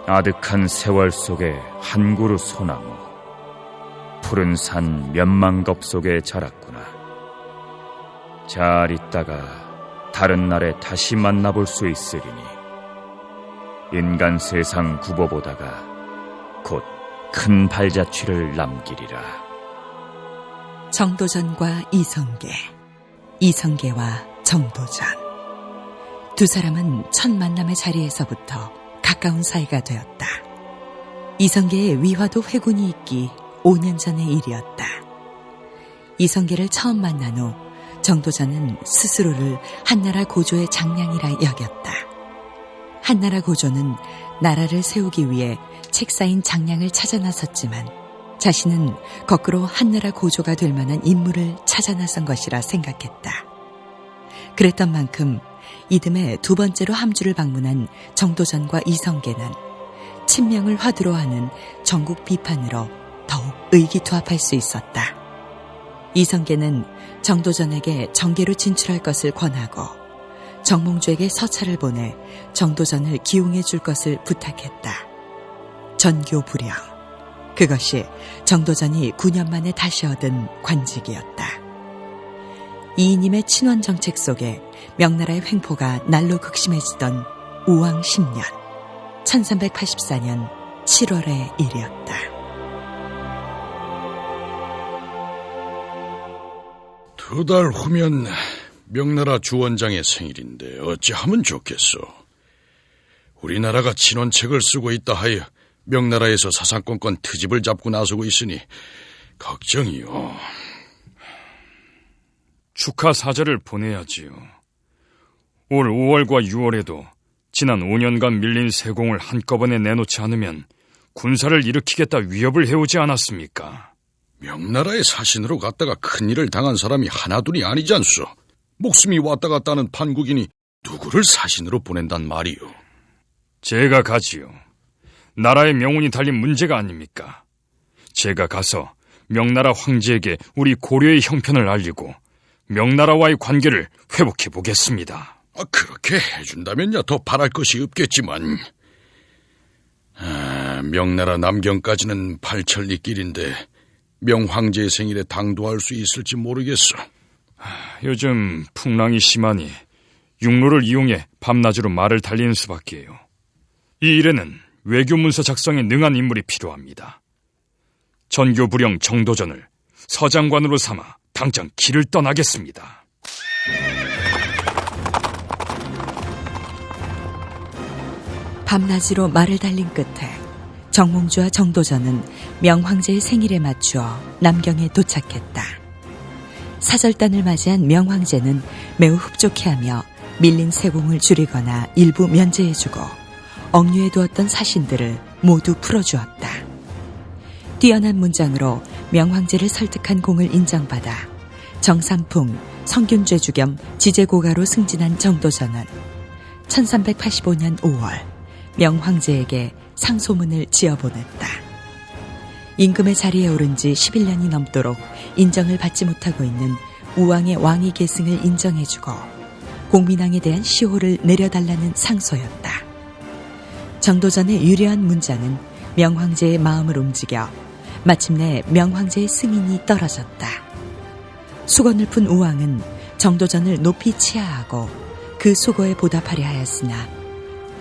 아득한 세월 속에 한 그루 소나무, 푸른 산 몇만겁 속에 자랐구나. 잘 있다가 다른 날에 다시 만나볼 수 있으리니 인간 세상 굽어보다가 곧 큰 발자취를 남기리라. 정도전과 이성계, 이성계와 정도전. 두 사람은 첫 만남의 자리에서부터 가까운 사이가 되었다. 이성계의 위화도 회군이 있기 5년 전의 일이었다. 이성계를 처음 만난 후 정도전은 스스로를 한나라 고조의 장량이라 여겼다. 한나라 고조는 나라를 세우기 위해 책 쌓인 장량을 찾아 나섰지만 자신은 거꾸로 한나라 고조가 될 만한 인물을 찾아 나선 것이라 생각했다. 그랬던 만큼 이듬해 두 번째로 함주를 방문한 정도전과 이성계는 친명을 화두로 하는 전국 비판으로 더욱 의기투합할 수 있었다. 이성계는 정도전에게 정계로 진출할 것을 권하고 정몽주에게 서찰을 보내 정도전을 기용해 줄 것을 부탁했다. 전교부령, 그것이 정도전이 9년 만에 다시 얻은 관직이었다. 이인임의 친원 정책 속에 명나라의 횡포가 날로 극심해지던 우왕 10년, 1384년 7월의 일이었다. 두 달 후면 명나라 주원장의 생일인데 어찌하면 좋겠소. 우리나라가 친원책을 쓰고 있다 하여 명나라에서 사상권권 트집을 잡고 나서고 있으니 걱정이요. 축하 사절을 보내야지요. 올 5월과 6월에도 지난 5년간 밀린 세공을 한꺼번에 내놓지 않으면 군사를 일으키겠다 위협을 해오지 않았습니까? 명나라의 사신으로 갔다가 큰일을 당한 사람이 하나둘이 아니지 않소. 목숨이 왔다 갔다 하는 판국인이 누구를 사신으로 보낸단 말이오. 제가 가지요. 나라의 명운이 달린 문제가 아닙니까? 제가 가서 명나라 황제에게 우리 고려의 형편을 알리고 명나라와의 관계를 회복해 보겠습니다. 그렇게 해준다면야 더 바랄 것이 없겠지만 명나라 남경까지는 8천리 길인데 명황제의 생일에 당도할 수 있을지 모르겠어. 요즘 풍랑이 심하니 육로를 이용해 밤낮으로 말을 달리는 수밖에요. 이 일에는 외교문서 작성에 능한 인물이 필요합니다. 전교부령 정도전을 서장관으로 삼아 당장 길을 떠나겠습니다. 밤낮으로 말을 달린 끝에 정몽주와 정도전은 명황제의 생일에 맞추어 남경에 도착했다. 사절단을 맞이한 명황제는 매우 흡족해하며 밀린 세공을 줄이거나 일부 면제해주고 억류해 두었던 사신들을 모두 풀어주었다. 뛰어난 문장으로 명황제를 설득한 공을 인정받아 정삼풍, 성균죄주 겸 지제고가로 승진한 정도전은 1385년 5월 명황제에게 상소문을 지어보냈다. 임금의 자리에 오른 지 11년이 넘도록 인정을 받지 못하고 있는 우왕의 왕위 계승을 인정해주고 공민왕에 대한 시호를 내려달라는 상소였다. 정도전의 유려한 문장은 명황제의 마음을 움직여 마침내 명황제의 승인이 떨어졌다. 수건을 푼 우왕은 정도전을 높이 치하하고 그 수고에 보답하려 하였으나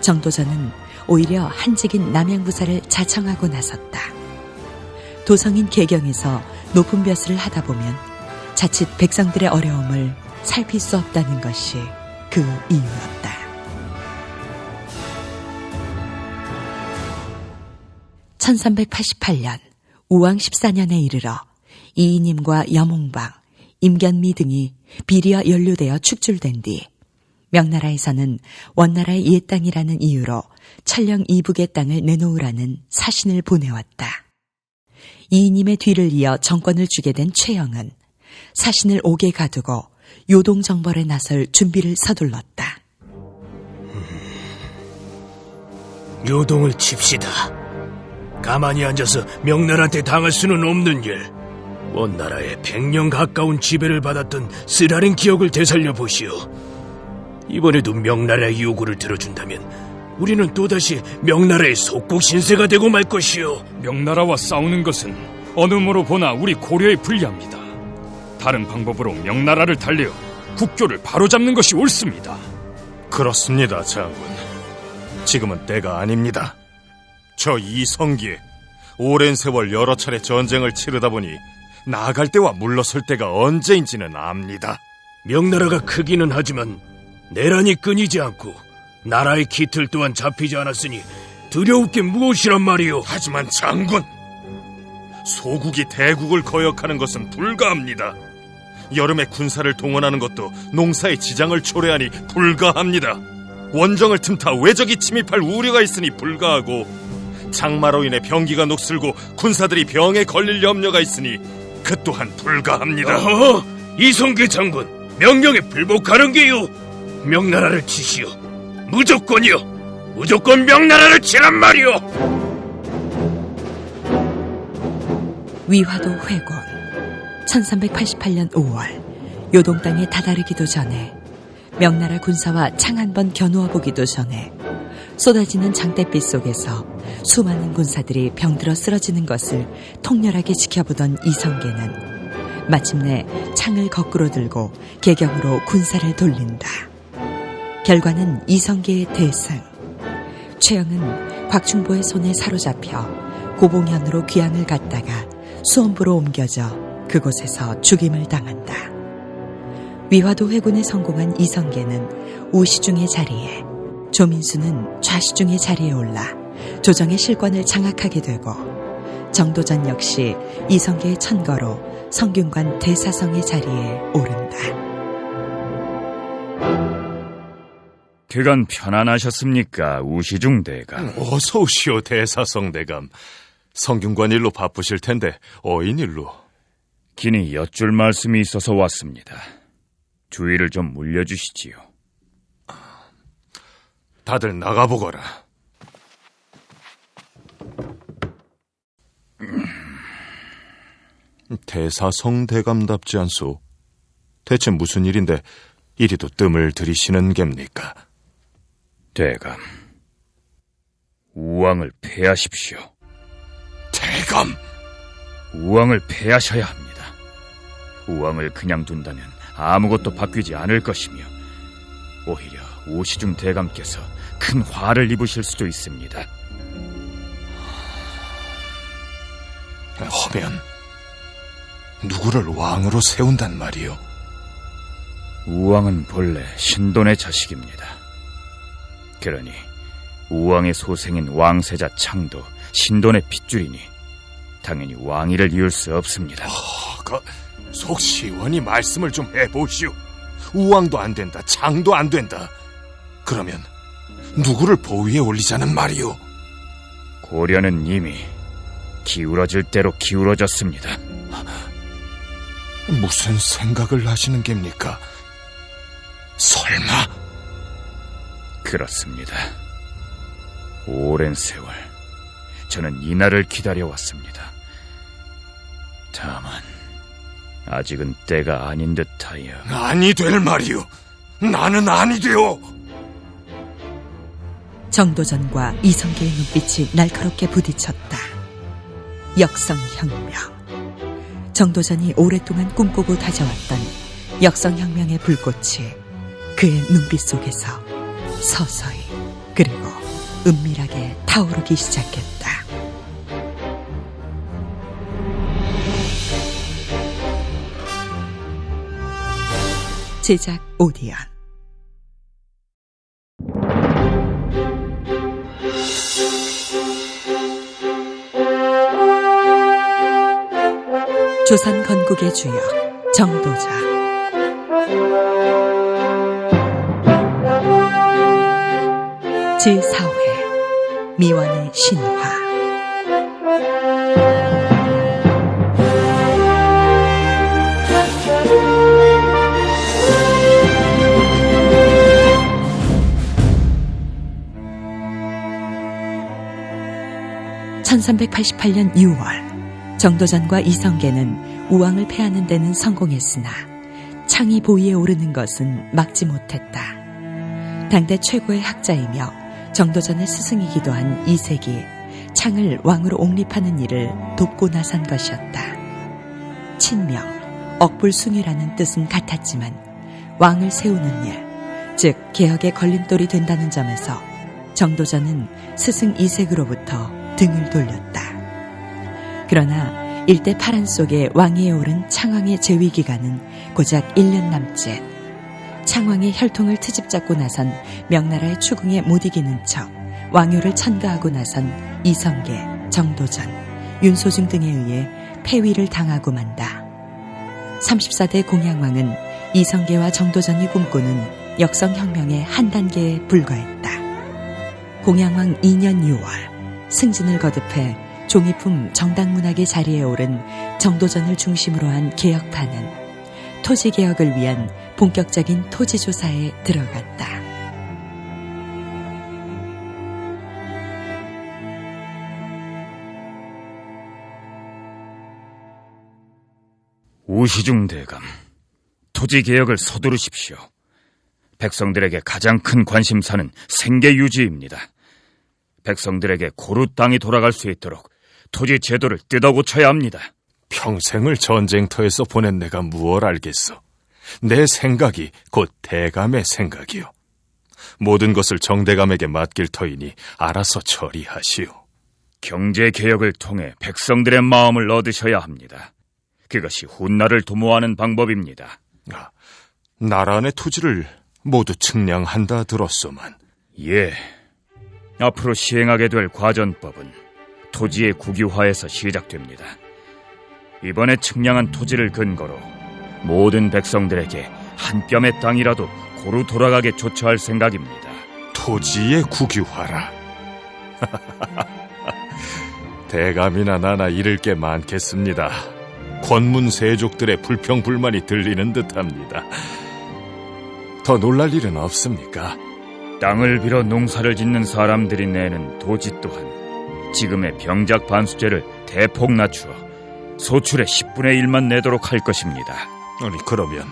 정도전은 오히려 한직인 남양부사를 자청하고 나섰다. 도성인 개경에서 높은 벼슬을 하다 보면 자칫 백성들의 어려움을 살필 수 없다는 것이 그 이유였다. 1388년 우왕 14년에 이르러 이이님과 여몽방, 임견미 등이 비리어 연루되어 축출된 뒤 명나라에서는 원나라의 옛 땅이라는 이유로 천령 이북의 땅을 내놓으라는 사신을 보내왔다. 이이님의 뒤를 이어 정권을 주게 된 최영은 사신을 옥에 가두고 요동정벌에 나설 준비를 서둘렀다. 요동을 칩시다. 가만히 앉아서 명나라한테 당할 수는 없는 일. 원나라의 100년 가까운 지배를 받았던 쓰라린 기억을 되살려 보시오. 이번에도 명나라의 요구를 들어준다면 우리는 또다시 명나라의 속국 신세가 되고 말 것이오. 명나라와 싸우는 것은 어느 모로 보나 우리 고려에 불리합니다. 다른 방법으로 명나라를 달래어 국교를 바로잡는 것이 옳습니다. 그렇습니다, 장군. 지금은 때가 아닙니다. 저 이성기에 오랜 세월 여러 차례 전쟁을 치르다 보니 나아갈 때와 물러설 때가 언제인지는 압니다. 명나라가 크기는 하지만 내란이 끊이지 않고 나라의 기틀 또한 잡히지 않았으니 두려울 게 무엇이란 말이오. 하지만 장군, 소국이 대국을 거역하는 것은 불가합니다. 여름에 군사를 동원하는 것도 농사의 지장을 초래하니 불가합니다. 원정을 틈타 외적이 침입할 우려가 있으니 불가하고, 장마로 인해 병기가 녹슬고 군사들이 병에 걸릴 염려가 있으니 그 또한 불가합니다. 어허, 이성계 장군, 명령에 불복하는 게요. 명나라를 치시오. 무조건이요. 무조건 명나라를 치란 말이오. 위화도 회곤 1388년 5월 요동 땅에 다다르기도 전에 명나라 군사와 창 한 번 겨누어 보기도 전에 쏟아지는 장대빛 속에서 수많은 군사들이 병들어 쓰러지는 것을 통렬하게 지켜보던 이성계는 마침내 창을 거꾸로 들고 개경으로 군사를 돌린다. 결과는 이성계의 대승. 최영은 곽충보의 손에 사로잡혀 고봉현으로 귀양을 갔다가 수원부로 옮겨져 그곳에서 죽임을 당한다. 위화도 회군에 성공한 이성계는 우시중의 자리에, 조민수는 좌시중의 자리에 올라 조정의 실권을 장악하게 되고, 정도전 역시 이성계의 천거로 성균관 대사성의 자리에 오른다. 그간 편안하셨습니까, 우시중 대감? 어서 오시오, 대사성 대감. 성균관 일로 바쁘실 텐데 어인 일로? 긴히 여쭐 말씀이 있어서 왔습니다. 주의를 좀 물려주시지요. 다들 나가보거라. 대사성 대감답지 않소? 대체 무슨 일인데 이리도 뜸을 들이시는 겝니까? 대감, 우왕을 패하십시오. 대감! 우왕을 패하셔야 합니다. 우왕을 그냥 둔다면 아무것도 바뀌지 않을 것이며 오히려 우시중 대감께서 큰 화를 입으실 수도 있습니다. 허면 누구를 왕으로 세운단 말이오? 우왕은 본래 신돈의 자식입니다. 그러니 우왕의 소생인 왕세자 창도 신돈의 핏줄이니 당연히 왕위를 이을 수 없습니다. 속 시원히 말씀을 좀 해보시오. 우왕도 안 된다, 창도 안 된다. 그러면 누구를 보위에 올리자는 말이오? 고려는 이미 기울어질 대로 기울어졌습니다. 무슨 생각을 하시는 겝니까? 설마? 그렇습니다. 오랜 세월 저는 이 날을 기다려왔습니다. 다만 아직은 때가 아닌 듯하여. 아니 될 말이오. 나는 아니 되오. 정도전과 이성계의 눈빛이 날카롭게 부딪혔다. 역성혁명. 정도전이 오랫동안 꿈꾸고 다져왔던 역성혁명의 불꽃이 그의 눈빛 속에서 서서히 그리고 은밀하게 타오르기 시작했다. 제작 오디언. 조선 건국의 주역 정도자. 제4회 미완의 신화. (1388년 6월) 정도전과 이성계는 우왕을 패하는 데는 성공했으나 창이 보위에 오르는 것은 막지 못했다. 당대 최고의 학자이며 정도전의 스승이기도 한 이색이 창을 왕으로 옹립하는 일을 돕고 나선 것이었다. 친명, 억불숭이라는 뜻은 같았지만 왕을 세우는 일, 즉 개혁의 걸림돌이 된다는 점에서 정도전은 스승 이색으로부터 등을 돌렸다. 그러나 일대 파란 속에 왕위에 오른 창왕의 재위 기간은 고작 1년 남짓. 창왕이 혈통을 트집잡고 나선 명나라의 추궁에 못 이기는 척 왕요를 천거하고 나선 이성계, 정도전, 윤소중 등에 의해 폐위를 당하고 만다. 34대 공양왕은 이성계와 정도전이 꿈꾸는 역성혁명의 한 단계에 불과했다. 공양왕 2년 6월 승진을 거듭해 종이품 정당문학의 자리에 오른 정도전을 중심으로 한 개혁파는 토지개혁을 위한 본격적인 토지조사에 들어갔다. 우시중 대감, 토지개혁을 서두르십시오. 백성들에게 가장 큰 관심사는 생계유지입니다. 백성들에게 고루 땅이 돌아갈 수 있도록 토지 제도를 뜯어 고쳐야 합니다. 평생을 전쟁터에서 보낸 내가 무얼 알겠소. 내 생각이 곧 대감의 생각이요. 모든 것을 정대감에게 맡길 터이니 알아서 처리하시오. 경제개혁을 통해 백성들의 마음을 얻으셔야 합니다. 그것이 훗날을 도모하는 방법입니다. 나라 안의 토지를 모두 측량한다 들었소만. 예. 앞으로 시행하게 될 과전법은 토지의 국유화에서 시작됩니다. 이번에 측량한 토지를 근거로 모든 백성들에게 한 뼘의 땅이라도 고루 돌아가게 조처할 생각입니다. 토지의 국유화라. 대감이나 나나 잃을 게 많겠습니다. 권문 세족들의 불평불만이 들리는 듯합니다. 더 놀랄 일은 없습니까? 땅을 빌어 농사를 짓는 사람들이 내는 도지 또한 지금의 병작 반수제를 대폭 낮추어 소출의 10분의 1만 내도록 할 것입니다. 아니 그러면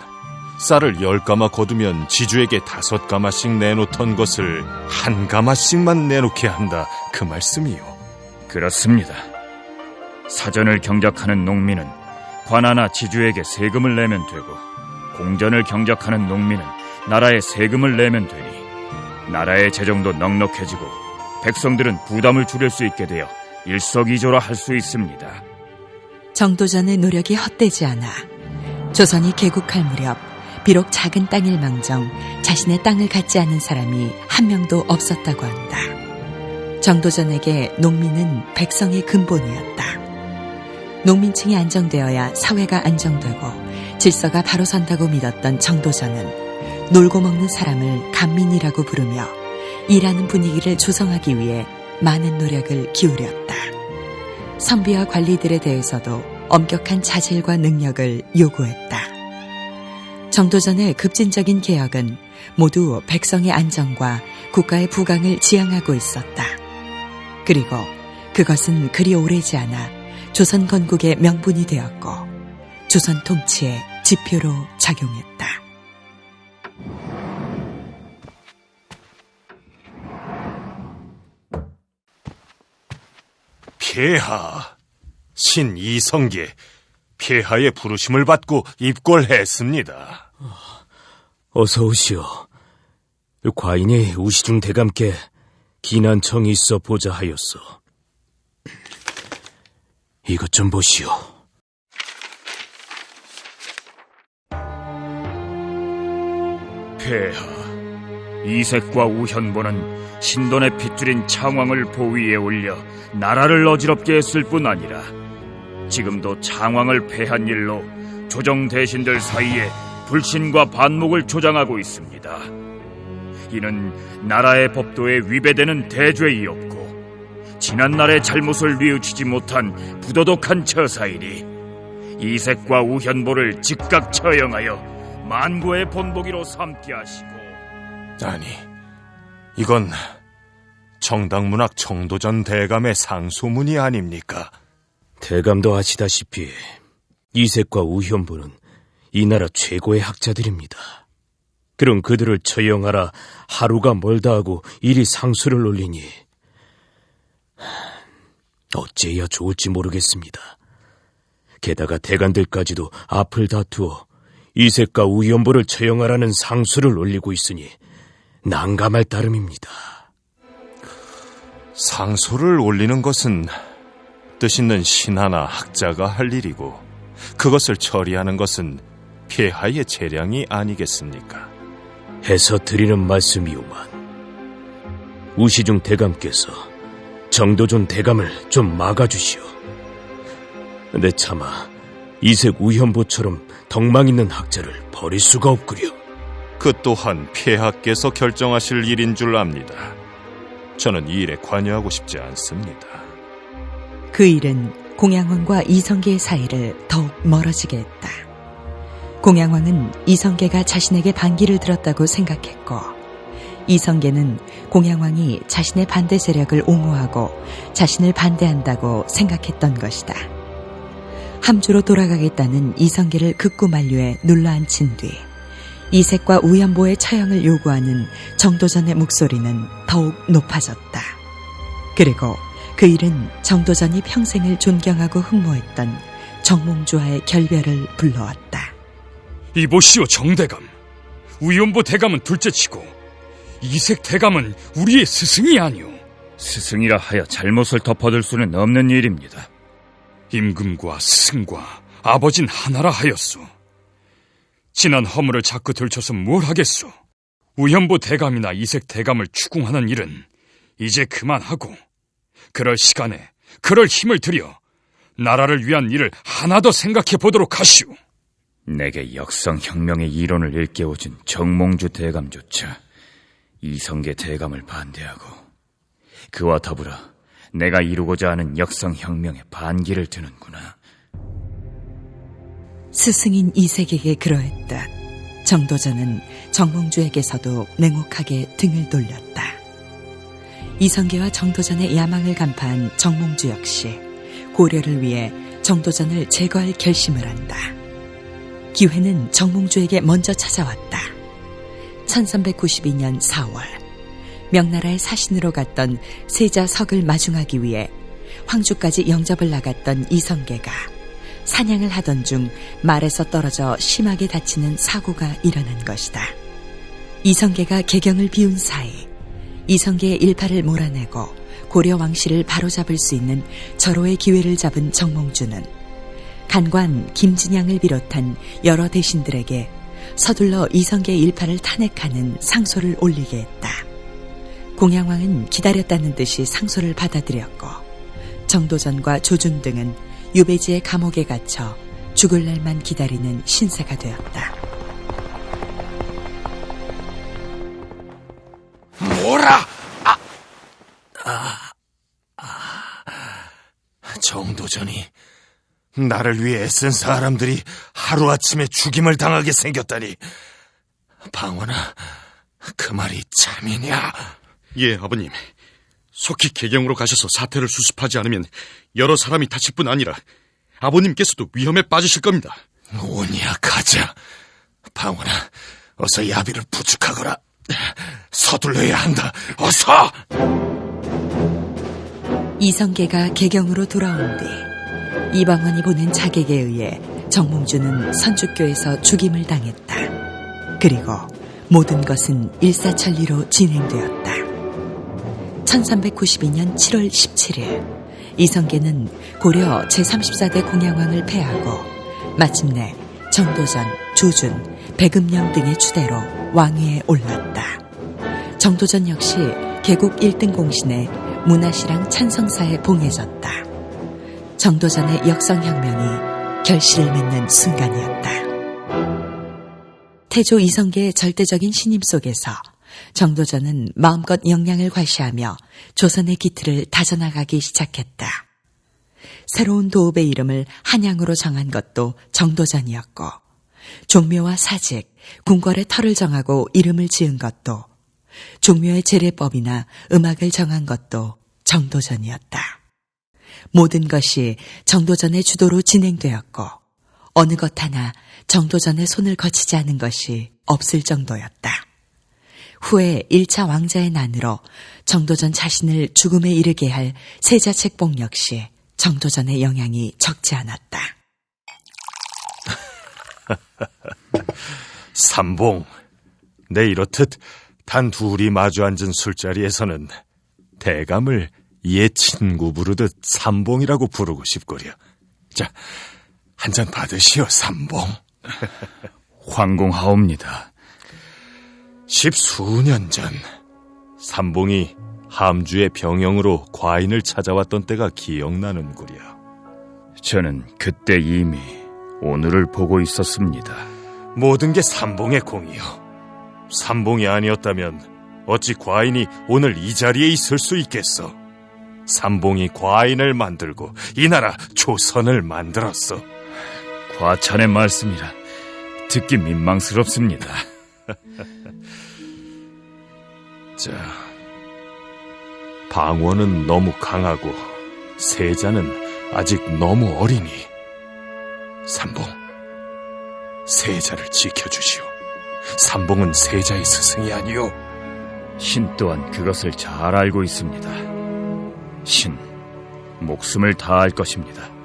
쌀을 10가마 거두면 지주에게 5가마씩 내놓던 것을 1가마씩만 내놓게 한다 그 말씀이요? 그렇습니다. 사전을 경작하는 농민은 관아나 지주에게 세금을 내면 되고 공전을 경작하는 농민은 나라에 세금을 내면 되니 나라의 재정도 넉넉해지고 백성들은 부담을 줄일 수 있게 되어 일석이조라 할 수 있습니다. 정도전의 노력이 헛되지 않아 조선이 개국할 무렵 비록 작은 땅일망정 자신의 땅을 갖지 않은 사람이 한 명도 없었다고 한다. 정도전에게 농민은 백성의 근본이었다. 농민층이 안정되어야 사회가 안정되고 질서가 바로 선다고 믿었던 정도전은 놀고 먹는 사람을 간민이라고 부르며 일하는 분위기를 조성하기 위해 많은 노력을 기울였다. 선비와 관리들에 대해서도 엄격한 자질과 능력을 요구했다. 정도전의 급진적인 개혁은 모두 백성의 안정과 국가의 부강을 지향하고 있었다. 그리고 그것은 그리 오래지 않아 조선 건국의 명분이 되었고 조선 통치의 지표로 작용했다. 폐하, 신 이성계, 폐하의 부르심을 받고 입궐했습니다. 어서 오시오. 과인이 우시중 대감께 기난청이 있어 보자 하였소. 이것 좀 보시오. 폐하, 이색과 우현보는 신돈의 핏줄인 창왕을 보위에 올려 나라를 어지럽게 했을 뿐 아니라 지금도 창왕을 패한 일로 조정 대신들 사이에 불신과 반목을 조장하고 있습니다. 이는 나라의 법도에 위배되는 대죄이었고 지난날의 잘못을 뉘우치지 못한 부도덕한 처사이니 이색과 우현보를 즉각 처형하여 만고의 본보기로 삼게 하시고. 아니, 이건 정당문학 정도전 대감의 상소문이 아닙니까? 대감도 아시다시피 이색과 우현보는 이 나라 최고의 학자들입니다. 그럼 그들을 처형하라 하루가 멀다 하고 이리 상소를 올리니 어찌해야 좋을지 모르겠습니다. 게다가 대간들까지도 앞을 다투어 이색과 우현보를 처형하라는 상소를 올리고 있으니 난감할 따름입니다. 상소를 올리는 것은 뜻있는 신하나 학자가 할 일이고 그것을 처리하는 것은 폐하의 재량이 아니겠습니까? 해서 드리는 말씀이오만 우시중 대감께서 정도전 대감을 좀 막아주시오. 내 차마 이색 우현보처럼 덕망 있는 학자를 버릴 수가 없구려. 그 또한 폐하께서 결정하실 일인 줄 압니다. 저는 이 일에 관여하고 싶지 않습니다. 그 일은 공양왕과 이성계의 사이를 더욱 멀어지게 했다. 공양왕은 이성계가 자신에게 반기를 들었다고 생각했고 이성계는 공양왕이 자신의 반대 세력을 옹호하고 자신을 반대한다고 생각했던 것이다. 함주로 돌아가겠다는 이성계를 극구 만류해 눌러앉힌 뒤 이색과 우현보의 처형을 요구하는 정도전의 목소리는 더욱 높아졌다. 그리고 그 일은 정도전이 평생을 존경하고 흠모했던 정몽주와의 결별을 불러왔다. 이보시오 정대감, 우현보 대감은 둘째치고 이색 대감은 우리의 스승이 아니오. 스승이라 하여 잘못을 덮어둘 수는 없는 일입니다. 임금과 스승과 아버진 하나라 하였소. 지난 허물을 자꾸 들춰서 뭘 하겠소. 우현보 대감이나 이색 대감을 추궁하는 일은 이제 그만하고 그럴 시간에 그럴 힘을 들여 나라를 위한 일을 하나 더 생각해 보도록 하시오. 내게 역성혁명의 이론을 일깨워준 정몽주 대감조차 이성계 대감을 반대하고 그와 더불어 내가 이루고자 하는 역성혁명의 반기를 드는구나. 스승인 이색에게 그러했다. 정도전은 정몽주에게서도 냉혹하게 등을 돌렸다. 이성계와 정도전의 야망을 간파한 정몽주 역시 고려를 위해 정도전을 제거할 결심을 한다. 기회는 정몽주에게 먼저 찾아왔다. 1392년 4월 명나라의 사신으로 갔던 세자 석을 마중하기 위해 황주까지 영접을 나갔던 이성계가 사냥을 하던 중 말에서 떨어져 심하게 다치는 사고가 일어난 것이다. 이성계가 개경을 비운 사이 이성계의 일파를 몰아내고 고려 왕실을 바로잡을 수 있는 절호의 기회를 잡은 정몽주는 간관 김진양을 비롯한 여러 대신들에게 서둘러 이성계의 일파를 탄핵하는 상소를 올리게 했다. 공양왕은 기다렸다는 듯이 상소를 받아들였고 정도전과 조준 등은 유배지의 감옥에 갇혀 죽을 날만 기다리는 신세가 되었다. 뭐라! 정도전이 나를 위해 애쓴 사람들이 하루아침에 죽임을 당하게 생겼다니. 방원아, 그 말이 참이냐? 예, 아버님. 속히 개경으로 가셔서 사태를 수습하지 않으면 여러 사람이 다칠 뿐 아니라 아버님께서도 위험에 빠지실 겁니다. 오니야, 가자. 방원아, 어서 야비를 부축하거라. 서둘러야 한다. 어서! 이성계가 개경으로 돌아온 뒤 이방원이 보낸 자객에 의해 정몽주는 선축교에서 죽임을 당했다. 그리고 모든 것은 일사천리로 진행되었다. 1392년 7월 17일 이성계는 고려 제34대 공양왕을 패하고 마침내 정도전, 조준, 백음령 등의 추대로 왕위에 올랐다. 정도전 역시 개국 1등 공신에 문화시랑 찬성사에 봉해졌다. 정도전의 역성혁명이 결실을 맺는 순간이었다. 태조 이성계의 절대적인 신임 속에서 정도전은 마음껏 역량을 과시하며 조선의 기틀을 다져나가기 시작했다. 새로운 도읍의 이름을 한양으로 정한 것도 정도전이었고, 종묘와 사직, 궁궐의 터를 정하고 이름을 지은 것도, 종묘의 제례법이나 음악을 정한 것도 정도전이었다. 모든 것이 정도전의 주도로 진행되었고, 어느 것 하나 정도전의 손을 거치지 않은 것이 없을 정도였다. 후에 1차 왕자의 난으로 정도전 자신을 죽음에 이르게 할 세자 책봉 역시 정도전의 영향이 적지 않았다. 삼봉, 내 이렇듯 단 둘이 마주 앉은 술자리에서는 대감을 옛 친구 부르듯 삼봉이라고 부르고 싶구려. 자, 한 잔 받으시오, 삼봉. 황공하옵니다. 10수년 전 삼봉이 함주의 병영으로 과인을 찾아왔던 때가 기억나는구려. 저는 그때 이미 오늘을 보고 있었습니다. 모든 게 삼봉의 공이요. 삼봉이 아니었다면 어찌 과인이 오늘 이 자리에 있을 수 있겠어. 삼봉이 과인을 만들고 이 나라 조선을 만들었어. 과찬의 말씀이라 듣기 민망스럽습니다. 자, 방원은 너무 강하고 세자는 아직 너무 어리니 삼봉, 세자를 지켜주시오. 삼봉은 세자의 스승이 아니오. 신 또한 그것을 잘 알고 있습니다. 신, 목숨을 다할 것입니다.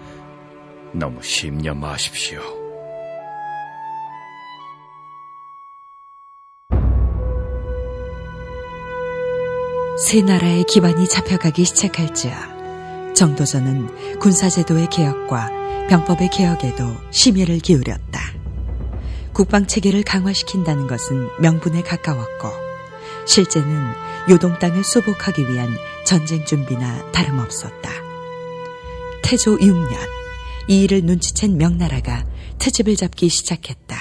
너무 심려 마십시오. 세 나라의 기반이 잡혀가기 시작할지야 정도전은 군사제도의 개혁과 병법의 개혁에도 심혈을 기울였다. 국방체계를 강화시킨다는 것은 명분에 가까웠고 실제는 요동 땅을 수복하기 위한 전쟁 준비나 다름없었다. 태조 6년 이 일을 눈치챈 명나라가 트집을 잡기 시작했다.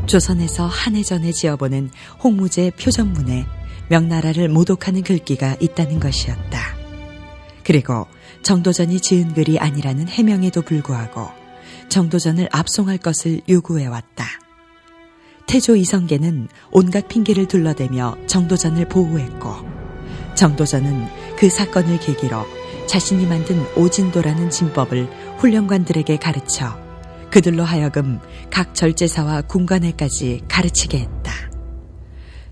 조선에서 한해전에 지어보낸 홍무제의 표전문에 명나라를 모독하는 글귀가 있다는 것이었다. 그리고 정도전이 지은 글이 아니라는 해명에도 불구하고 정도전을 압송할 것을 요구해왔다. 태조 이성계는 온갖 핑계를 둘러대며 정도전을 보호했고 정도전은 그 사건을 계기로 자신이 만든 오진도라는 진법을 훈련관들에게 가르쳐 그들로 하여금 각 절제사와 군관에까지 가르치게 했다.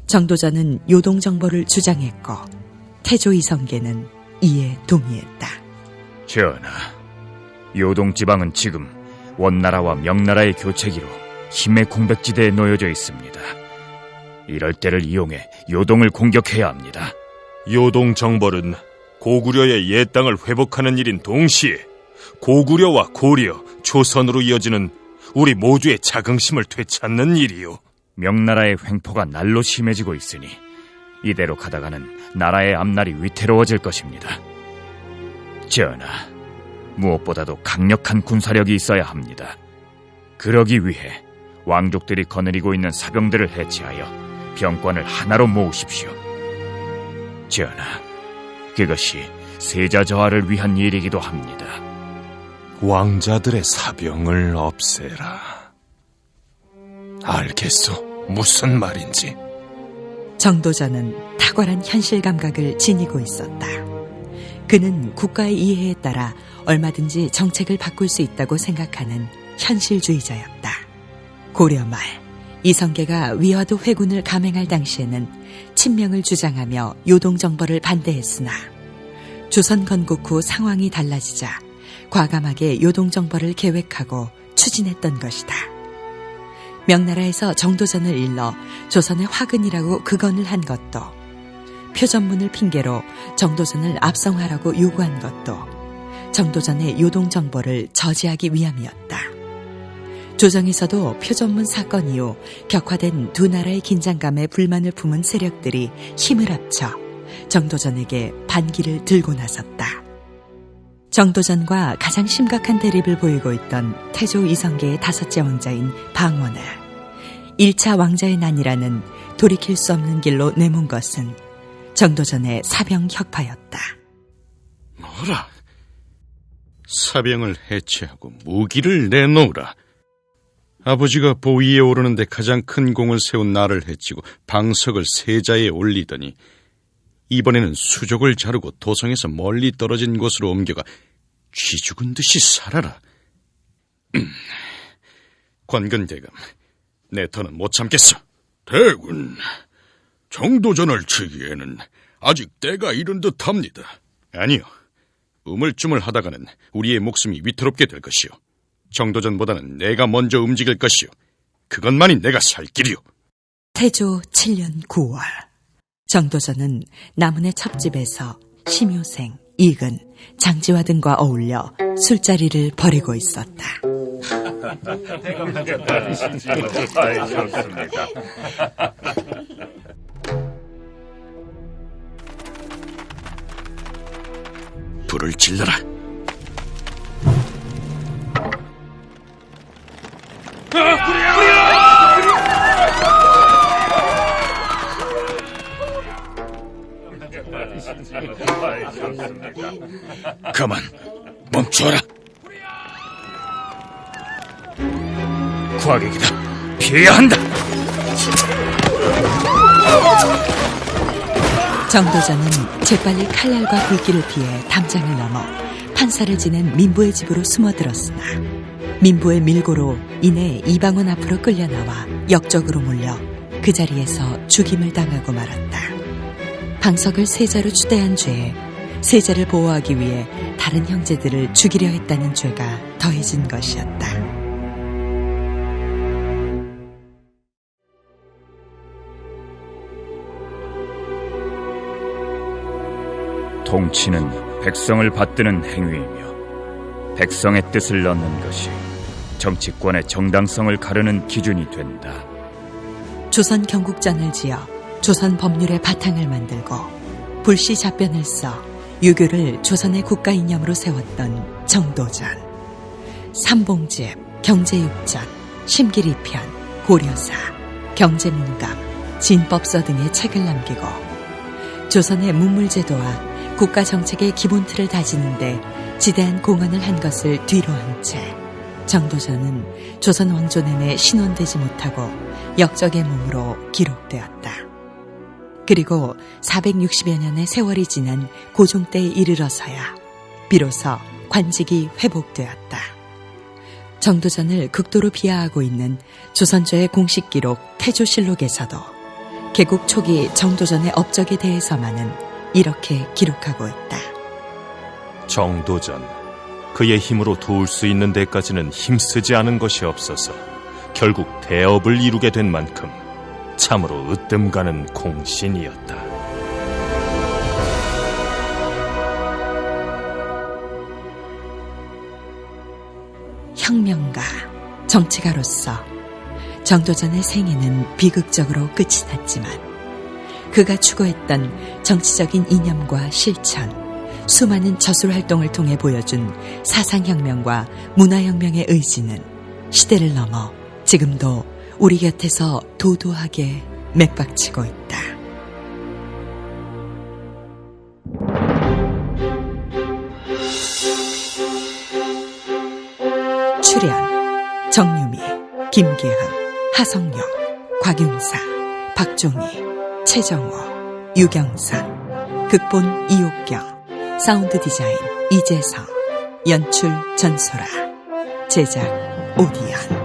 정도전은 요동정보를 주장했고 태조 이성계는 이에 동의했다. 전하, 요동지방은 지금 원나라와 명나라의 교체기로 힘의 공백지대에 놓여져 있습니다. 이럴 때를 이용해 요동을 공격해야 합니다. 요동 정벌은 고구려의 옛 땅을 회복하는 일인 동시에 고구려와 고려, 조선으로 이어지는 우리 모두의 자긍심을 되찾는 일이요. 명나라의 횡포가 날로 심해지고 있으니 이대로 가다가는 나라의 앞날이 위태로워질 것입니다. 전하, 무엇보다도 강력한 군사력이 있어야 합니다. 그러기 위해 왕족들이 거느리고 있는 사병들을 해체하여 병권을 하나로 모으십시오. 전하, 그것이 세자 저하를 위한 일이기도 합니다. 왕자들의 사병을 없애라. 알겠소. 무슨 말인지. 정도전은 탁월한 현실 감각을 지니고 있었다. 그는 국가의 이해에 따라 얼마든지 정책을 바꿀 수 있다고 생각하는 현실주의자였다. 고려 말 이성계가 위화도 회군을 감행할 당시에는 친명을 주장하며 요동정벌을 반대했으나 조선 건국 후 상황이 달라지자 과감하게 요동정벌을 계획하고 추진했던 것이다. 명나라에서 정도전을 일러 조선의 화근이라고 극언을 한 것도, 표전문을 핑계로 정도전을 압송하라고 요구한 것도 정도전의 요동정벌을 저지하기 위함이었다. 조정에서도 표전문 사건 이후 격화된 두 나라의 긴장감에 불만을 품은 세력들이 힘을 합쳐 정도전에게 반기를 들고 나섰다. 정도전과 가장 심각한 대립을 보이고 있던 태조 이성계의 다섯째 왕자인 방원을 1차 왕자의 난이라는 돌이킬 수 없는 길로 내몬 것은 정도전의 사병 혁파였다. 뭐라? 사병을 해체하고 무기를 내놓으라. 아버지가 보위에 오르는데 가장 큰 공을 세운 나를 해치고 방석을 세자에 올리더니 이번에는 수족을 자르고 도성에서 멀리 떨어진 곳으로 옮겨가 쥐 죽은 듯이 살아라. 관근대감, 내 터는 못 참겠어. 대군, 정도전을 치기에는 아직 때가 이른 듯합니다. 아니요, 우물쭈물하다가는 우리의 목숨이 위태롭게 될 것이요. 정도전보다는 내가 먼저 움직일 것이요. 그것만이 내가 살 길이요. 태조 7년 9월 정도전은 남은의 첩집에서 심효생, 이근, 장지화 등과 어울려 술자리를 벌이고 있었다. 불을 질러라. 가만, 멈춰라. 과객이다. 피해야 한다. 정도전은 재빨리 칼날과 불길을 피해 담장을 넘어 판사를 지낸 민부의 집으로 숨어들었으나 민부의 밀고로 이내 이방원 앞으로 끌려나와 역적으로 몰려 그 자리에서 죽임을 당하고 말았다. 방석을 세자로 추대한 죄에 세자를 보호하기 위해 다른 형제들을 죽이려 했다는 죄가 더해진 것이었다. 통치는 백성을 받드는 행위이며 백성의 뜻을 넣는 것이 정치권의 정당성을 가르는 기준이 된다. 조선 경국전을 지어 조선 법률의 바탕을 만들고 불시 잡변을 써 유교를 조선의 국가 이념으로 세웠던 정도전. 삼봉집, 경제육전, 심기리편, 고려사, 경제문감, 진법서 등의 책을 남기고 조선의 문물제도와 국가 정책의 기본 틀을 다지는데 지대한 공헌을 한 것을 뒤로 한 채 정도전은 조선 왕조 내내 신원되지 못하고 역적의 몸으로 기록되었다. 그리고 460여 년의 세월이 지난 고종 때에 이르러서야 비로소 관직이 회복되었다. 정도전을 극도로 비하하고 있는 조선조의 공식 기록 태조실록에서도 개국 초기 정도전의 업적에 대해서만은 이렇게 기록하고 있다. 정도전, 그의 힘으로 도울 수 있는 데까지는 힘쓰지 않은 것이 없어서 결국 대업을 이루게 된 만큼 참으로 으뜸 가는 공신이었다. 혁명가, 정치가로서 정도전의 생애는 비극적으로 끝이 났지만 그가 추구했던 정치적인 이념과 실천, 수많은 저술활동을 통해 보여준 사상혁명과 문화혁명의 의지는 시대를 넘어 지금도 우리 곁에서 도도하게 맥박치고 있다. 출연 정유미, 김기흥, 하성룡, 곽윤사, 박종희, 최정호, 유경선, 극본 이옥경, 사운드 디자인 이재성, 연출 전소라, 제작 오디언.